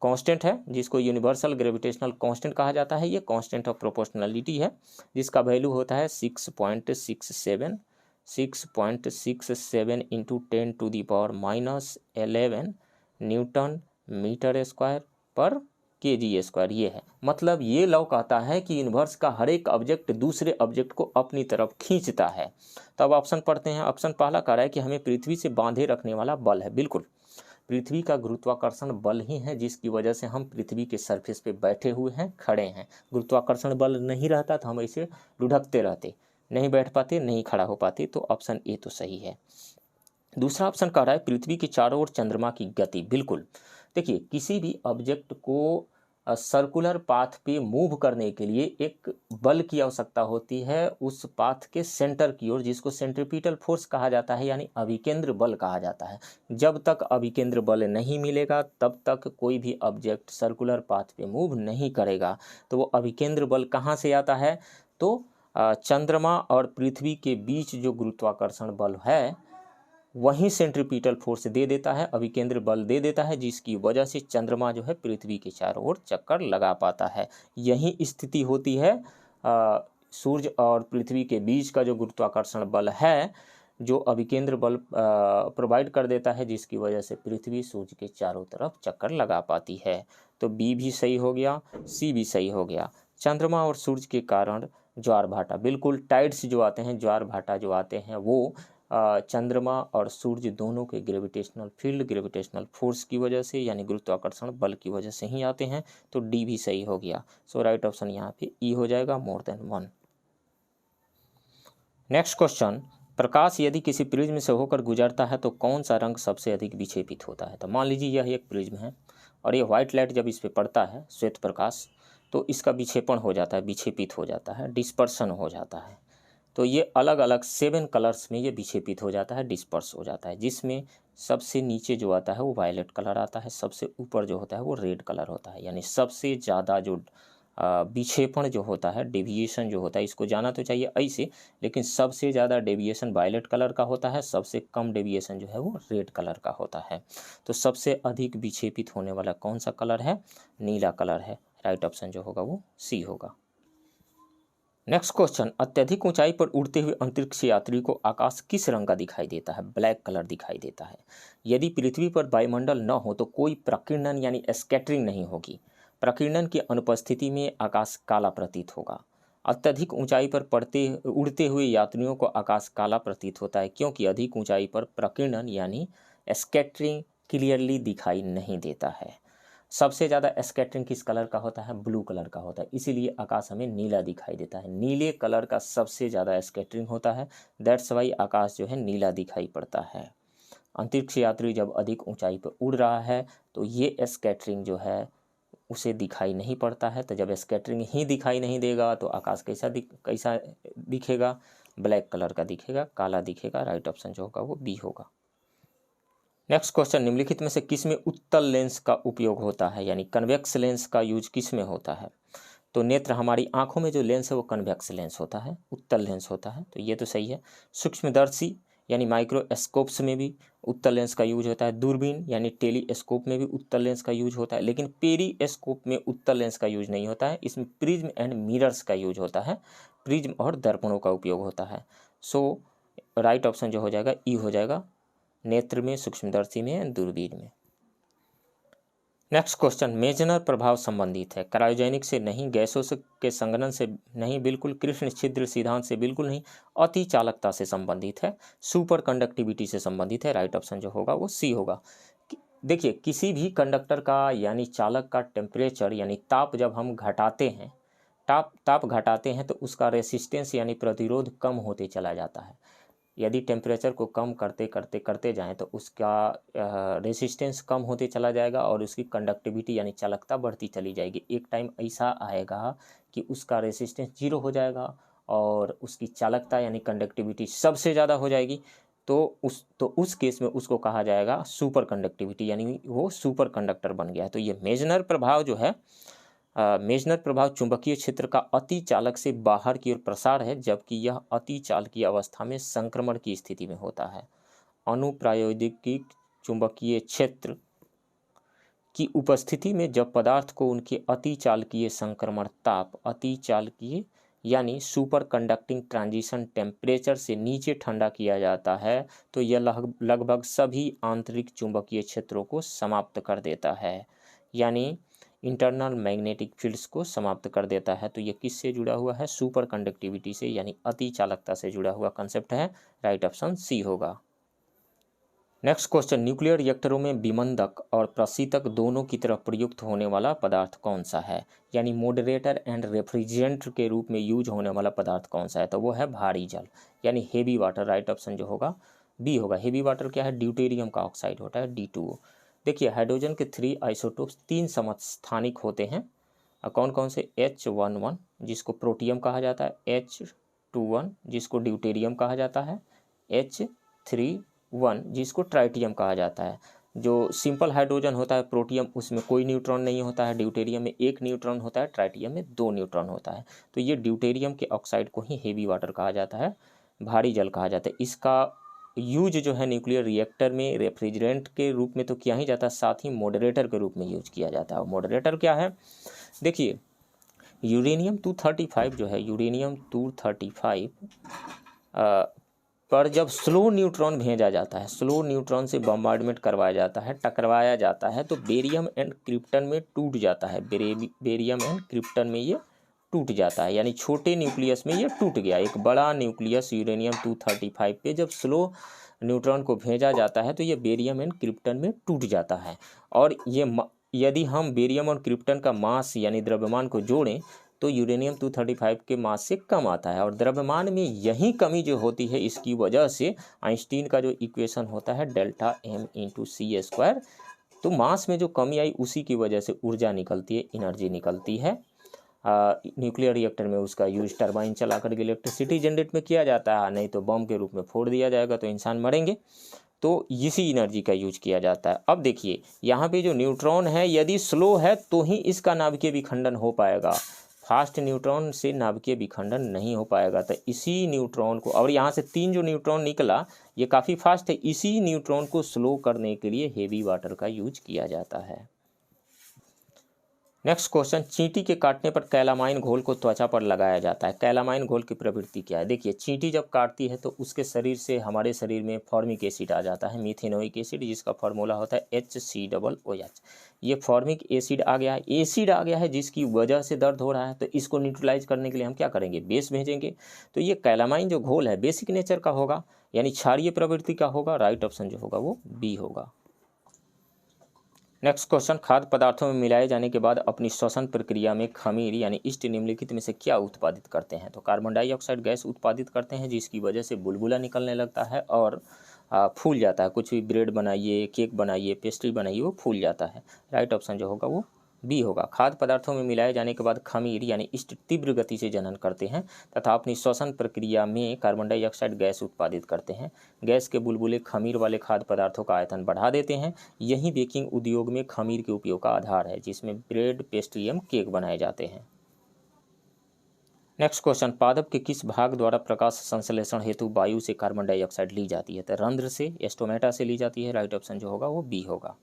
कांस्टेंट है जिसको यूनिवर्सल ग्रेविटेशनल कांस्टेंट कहा जाता है। ये कांस्टेंट ऑफ प्रोपोर्शनलिटी है जिसका वैल्यू होता है 6.67 इंटू 10⁻⁻11 न्यूटन मीटर स्क्वायर पर kg स्क्वायर। ये है, मतलब ये लॉ कहता है कि यूनिवर्स का हर एक ऑब्जेक्ट दूसरे ऑब्जेक्ट को अपनी तरफ खींचता है। तो अब ऑप्शन पढ़ते हैं। ऑप्शन पहला कह रहा है कि हमें पृथ्वी से बांधे रखने वाला बल है। बिल्कुल, पृथ्वी का गुरुत्वाकर्षण बल ही है जिसकी वजह से हम पृथ्वी के सरफेस पे बैठे हुए हैं, खड़े हैं। गुरुत्वाकर्षण बल नहीं रहता तो हम ऐसे लुढ़कते रहते, नहीं बैठ पाते, नहीं खड़ा हो पाते। तो ऑप्शन ए तो सही है। दूसरा ऑप्शन कह रहा है पृथ्वी के चारों ओर चंद्रमा की गति। बिल्कुल, देखिए किसी भी ऑब्जेक्ट को सर्कुलर पाथ पे मूव करने के लिए एक बल की आवश्यकता होती है उस पाथ के सेंटर की ओर, जिसको सेंट्रीपिटल फोर्स कहा जाता है यानी अभिकेंद्र बल कहा जाता है। जब तक अभिकेंद्र बल नहीं मिलेगा तब तक कोई भी ऑब्जेक्ट सर्कुलर पाथ पे मूव नहीं करेगा। तो वो अभिकेंद्र बल कहाँ से आता है? तो चंद्रमा और पृथ्वी के बीच जो गुरुत्वाकर्षण बल है वहीं सेंट्रीपिटल फोर्स दे देता है, अभिकेंद्र बल दे देता है, जिसकी वजह से चंद्रमा जो है पृथ्वी के चारों ओर चक्कर लगा पाता है। यही स्थिति होती है सूर्य और पृथ्वी के बीच का जो गुरुत्वाकर्षण बल है, जो अभिकेंद्र बल प्रोवाइड कर देता है, जिसकी वजह से पृथ्वी सूर्य के चारों तरफ चक्कर लगा पाती है। तो बी भी सही हो गया, सी भी सही हो गया। चंद्रमा और सूर्य के कारण ज्वार भाटा, बिल्कुल टाइड्स जो आते हैं, ज्वार भाटा जो आते हैं, वो चंद्रमा और सूर्य दोनों के ग्रेविटेशनल फील्ड, ग्रेविटेशनल फोर्स की वजह से यानी गुरुत्वाकर्षण बल की वजह से ही आते हैं। तो डी भी सही हो गया। सो राइट ऑप्शन यहाँ पे ई हो जाएगा, more than one. Next question, प्रकाश यदि किसी प्रिज्म से होकर गुजरता है तो कौन सा रंग सबसे अधिक विक्षेपित होता है? तो मान लीजिए यह एक प्रिज्म है और ये व्हाइट लाइट जब इस पर पड़ता है, श्वेत प्रकाश, तो इसका विक्षेपण हो जाता है, विक्षेपित हो जाता है, डिस्पर्सन हो जाता है। तो ये अलग अलग 7 कलर्स में ये विक्षेपित हो जाता है, डिस्पर्स हो जाता है, जिसमें सबसे नीचे जो आता है वो वायलेट कलर आता है, सबसे ऊपर जो होता है वो रेड कलर होता है। यानी सबसे ज़्यादा जो विक्षेपण जो होता है, डेविएशन जो होता है, इसको जाना तो चाहिए ऐसे, लेकिन सबसे ज़्यादा डेविएशन वायलेट कलर का होता है, सबसे कम डेविएशन जो है वो रेड कलर का होता है। तो सबसे अधिक विक्षेपित होने वाला कौन सा कलर है? नीला कलर है। राइट ऑप्शन जो होगा वो सी होगा। नेक्स्ट क्वेश्चन, अत्यधिक ऊंचाई पर उड़ते हुए अंतरिक्ष यात्री को आकाश किस रंग का दिखाई देता है? ब्लैक कलर दिखाई देता है। यदि पृथ्वी पर वायुमंडल न हो तो कोई प्रकीर्णन यानी स्कैटरिंग नहीं होगी। प्रकीर्णन की अनुपस्थिति में आकाश काला प्रतीत होगा। अत्यधिक ऊंचाई पर उड़ते हुए यात्रियों को आकाश काला प्रतीत होता है क्योंकि अधिक ऊंचाई पर प्रकीर्णन यानी स्कैटरिंग क्लियरली दिखाई नहीं देता है। सबसे ज़्यादा स्कैटरिंग किस कलर का होता है? ब्लू कलर का होता है, इसीलिए आकाश हमें नीला दिखाई देता है। नीले कलर का सबसे ज़्यादा स्कैटरिंग होता है, दैट्स वाई आकाश जो है नीला दिखाई पड़ता है। अंतरिक्ष यात्री जब अधिक ऊंचाई पर उड़ रहा है तो ये स्कैटरिंग जो है उसे दिखाई नहीं पड़ता है। तो जब स्कैटरिंग ही दिखाई नहीं देगा तो आकाश कैसा दिखेगा? ब्लैक कलर का दिखेगा, काला दिखेगा। राइट ऑप्शन जो होगा वो बी होगा। नेक्स्ट क्वेश्चन, निम्नलिखित में से किस में उत्तल लेंस का उपयोग होता है, यानी कन्वेक्स लेंस का यूज किस में होता है? तो नेत्र, हमारी आंखों में जो लेंस है वो कन्वेक्स लेंस होता है, उत्तल लेंस होता है, तो ये तो सही है। सूक्ष्मदर्शी यानी माइक्रोस्कोप्स में भी उत्तल लेंस का यूज होता है। दूरबीन यानी टेलीस्कोप में भी उत्तल लेंस का यूज होता है, लेकिन पेरीस्कोप में उत्तल लेंस का यूज नहीं होता है। इसमें प्रिज्म एंड मिरर्स का यूज होता है, प्रिज्म और दर्पणों का उपयोग होता है। सो राइट ऑप्शन जो हो जाएगा ई हो जाएगा, नेत्र में, सूक्ष्मदर्शी में, दूरबीन में। नेक्स्ट क्वेश्चन, मेजनर प्रभाव संबंधित है क्रायोजेनिक से नहीं, गैसों के संघनन से नहीं, बिल्कुल कृष्ण छिद्र सिद्धांत से बिल्कुल नहीं, अति चालकता से संबंधित है, सुपर कंडक्टिविटी से संबंधित है। राइट ऑप्शन जो होगा वो सी होगा। देखिए, किसी भी कंडक्टर का यानी चालक का टेम्परेचर यानी ताप जब हम घटाते हैं, ताप घटाते हैं तो उसका रेसिस्टेंस यानी प्रतिरोध कम होते चला जाता है। यदि टेम्परेचर को कम करते जाएं तो उसका रेसिस्टेंस कम होते चला जाएगा और उसकी कंडक्टिविटी यानी चालकता बढ़ती चली जाएगी। एक टाइम ऐसा आएगा कि उसका रेसिस्टेंस 0 हो जाएगा और उसकी चालकता यानी कंडक्टिविटी सबसे ज़्यादा हो जाएगी। तो उस केस में उसको कहा जाएगा सुपर कंडक्टिविटी, यानी वो सुपर कंडक्टर बन गया है। तो ये मेजनर प्रभाव जो है, मेजनर प्रभाव चुंबकीय क्षेत्र का अति चालक से बाहर की ओर प्रसार है, जबकि यह अति चालकीय अवस्था में संक्रमण की स्थिति में होता है। अनुप्रायोगिक चुंबकीय क्षेत्र की उपस्थिति में जब पदार्थ को उनके अति चालकीय संक्रमण ताप, अति चालकीय यानी सुपर कंडक्टिंग ट्रांजिशन टेम्परेचर से नीचे ठंडा किया जाता है तो यह लगभग सभी आंतरिक चुंबकीय क्षेत्रों को समाप्त कर देता है, यानी इंटरनल मैग्नेटिक फील्ड्स को समाप्त कर देता है। तो ये किससे जुड़ा हुआ है? सुपर कंडक्टिविटी से, यानी अति चालकता से जुड़ा हुआ कंसेप्ट है। राइट ऑप्शन सी होगा। नेक्स्ट क्वेश्चन, न्यूक्लियर रिएक्टरों में विमंदक और प्रशीतक दोनों की तरफ प्रयुक्त होने वाला पदार्थ कौन सा है, यानी मॉडरेटर एंड रेफ्रिजरेंट के रूप में यूज होने वाला पदार्थ कौन सा है? तो वो है भारी जल यानी हेवी वाटर। राइट ऑप्शन जो होगा बी होगा। हेवी वाटर क्या है? ड्यूटेरियम का ऑक्साइड होता है, D2O। देखिए, हाइड्रोजन के 3 आइसोटोप्स 3 समस्थानिक होते हैं। कौन कौन से? H11 जिसको प्रोटियम कहा जाता है, H21 जिसको ड्यूटेरियम कहा जाता है, H31 जिसको ट्राइटियम कहा जाता है। जो सिंपल हाइड्रोजन होता है प्रोटियम, उसमें कोई न्यूट्रॉन नहीं होता है, ड्यूटेरियम में 1 न्यूट्रॉन होता है, ट्राइटियम में 2 न्यूट्रॉन होता है। तो ये ड्यूटेरियम के ऑक्साइड को ही हेवी वाटर कहा जाता है, भारी जल कहा जाता है। इसका यूज जो है न्यूक्लियर रिएक्टर में रेफ्रिजरेंट के रूप में तो किया ही जाता है, साथ ही मॉडरेटर के रूप में यूज किया जाता है। मॉडरेटर क्या है? देखिए, यूरेनियम 235 जो है, यूरेनियम 235 पर जब स्लो न्यूट्रॉन भेजा जाता है, स्लो न्यूट्रॉन से बम्बार्डमेंट करवाया जाता है, टकराया जाता है, तो बेरियम एंड क्रिप्टन में टूट जाता है। बेरियम एंड क्रिप्टन में ये टूट जाता है, यानी छोटे न्यूक्लियस में ये टूट गया। एक बड़ा न्यूक्लियस यूरेनियम 235 पे जब स्लो न्यूट्रॉन को भेजा जाता है तो ये बेरियम एंड क्रिप्टन में टूट जाता है। और ये यदि हम बेरियम और क्रिप्टन का मास यानी द्रव्यमान को जोड़ें तो यूरेनियम 235 के मास से कम आता है। और द्रव्यमान में यही कमी जो होती है, इसकी वजह से आइंस्टीन का जो इक्वेशन होता है डेल्टा M × c², तो मास में जो कमी आई उसी की वजह से ऊर्जा निकलती है, एनर्जी निकलती है। न्यूक्लियर रिएक्टर में उसका यूज टरबाइन चला करके इलेक्ट्रिसिटी जनरेट में किया जाता है, नहीं तो बम के रूप में फोड़ दिया जाएगा तो इंसान मरेंगे। तो इसी एनर्जी का यूज किया जाता है। अब देखिए, यहाँ पे जो न्यूट्रॉन है यदि स्लो है तो ही इसका नाभिकीय विखंडन हो पाएगा, फास्ट न्यूट्रॉन से नाभिकीय विखंडन नहीं हो पाएगा। तो इसी न्यूट्रॉन को, और यहाँ से 3 जो न्यूट्रॉन निकला ये काफ़ी फास्ट है, इसी न्यूट्रॉन को स्लो करने के लिए हेवी वाटर का यूज किया जाता है। नेक्स्ट क्वेश्चन, चींटी के काटने पर कैलामाइन घोल को त्वचा पर लगाया जाता है। कैलामाइन घोल की प्रवृत्ति क्या है? देखिए, चींटी जब काटती है तो उसके शरीर से हमारे शरीर में फॉर्मिक एसिड आ जाता है, मिथेनोइक एसिड, जिसका फार्मूला होता है HCOOH। ये फॉर्मिक एसिड आ गया है जिसकी वजह से दर्द हो रहा है। तो इसको न्यूट्रलाइज करने के लिए हम क्या करेंगे? बेस भेजेंगे। तो ये कैलामाइन जो घोल है बेसिक नेचर का होगा, यानी क्षारीय प्रवृत्ति का होगा। राइट ऑप्शन जो होगा वो बी होगा। नेक्स्ट क्वेश्चन, खाद्य पदार्थों में मिलाए जाने के बाद अपनी श्वसन प्रक्रिया में खमीर यानी ईस्ट निम्नलिखित में से क्या उत्पादित करते हैं? तो कार्बन डाइऑक्साइड गैस उत्पादित करते हैं, जिसकी वजह से बुलबुला निकलने लगता है और फूल जाता है। कुछ भी ब्रेड बनाइए, केक बनाइए, पेस्ट्री बनाइए, वो फूल जाता है। राइट ऑप्शन जो होगा वो बी होगा। खाद्य पदार्थों में मिलाए जाने के बाद खमीर यानी ईस्ट तीव्र गति से जनन करते हैं तथा अपनी श्वसन प्रक्रिया में कार्बन डाइऑक्साइड गैस उत्पादित करते हैं। गैस के बुलबुले खमीर वाले खाद्य पदार्थों का आयतन बढ़ा देते हैं। यही बेकिंग उद्योग में खमीर के उपयोग का आधार है, जिसमें ब्रेड, पेस्ट्री एवं केक बनाए जाते हैं। नेक्स्ट क्वेश्चन, पादप के किस भाग द्वारा प्रकाश संश्लेषण हेतु वायु से कार्बन डाइऑक्साइड ली जाती है? तो रंध्र से, स्टोमेटा से ली जाती है। राइट ऑप्शन जो होगा वो बी होगा।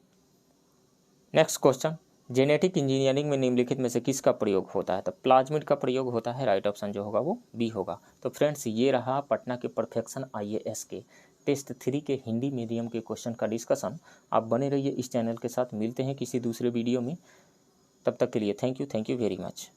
नेक्स्ट क्वेश्चन, जेनेटिक इंजीनियरिंग में निम्नलिखित में से किसका प्रयोग होता है? तो प्लाज्मिड का प्रयोग होता है। राइट ऑप्शन जो होगा वो बी होगा। तो फ्रेंड्स, ये रहा पटना के परफेक्शन IAS के टेस्ट 3 के हिंदी मीडियम के क्वेश्चन का डिस्कशन। आप बने रहिए इस चैनल के साथ। मिलते हैं किसी दूसरे वीडियो में, तब तक के लिए थैंक यू वेरी मच।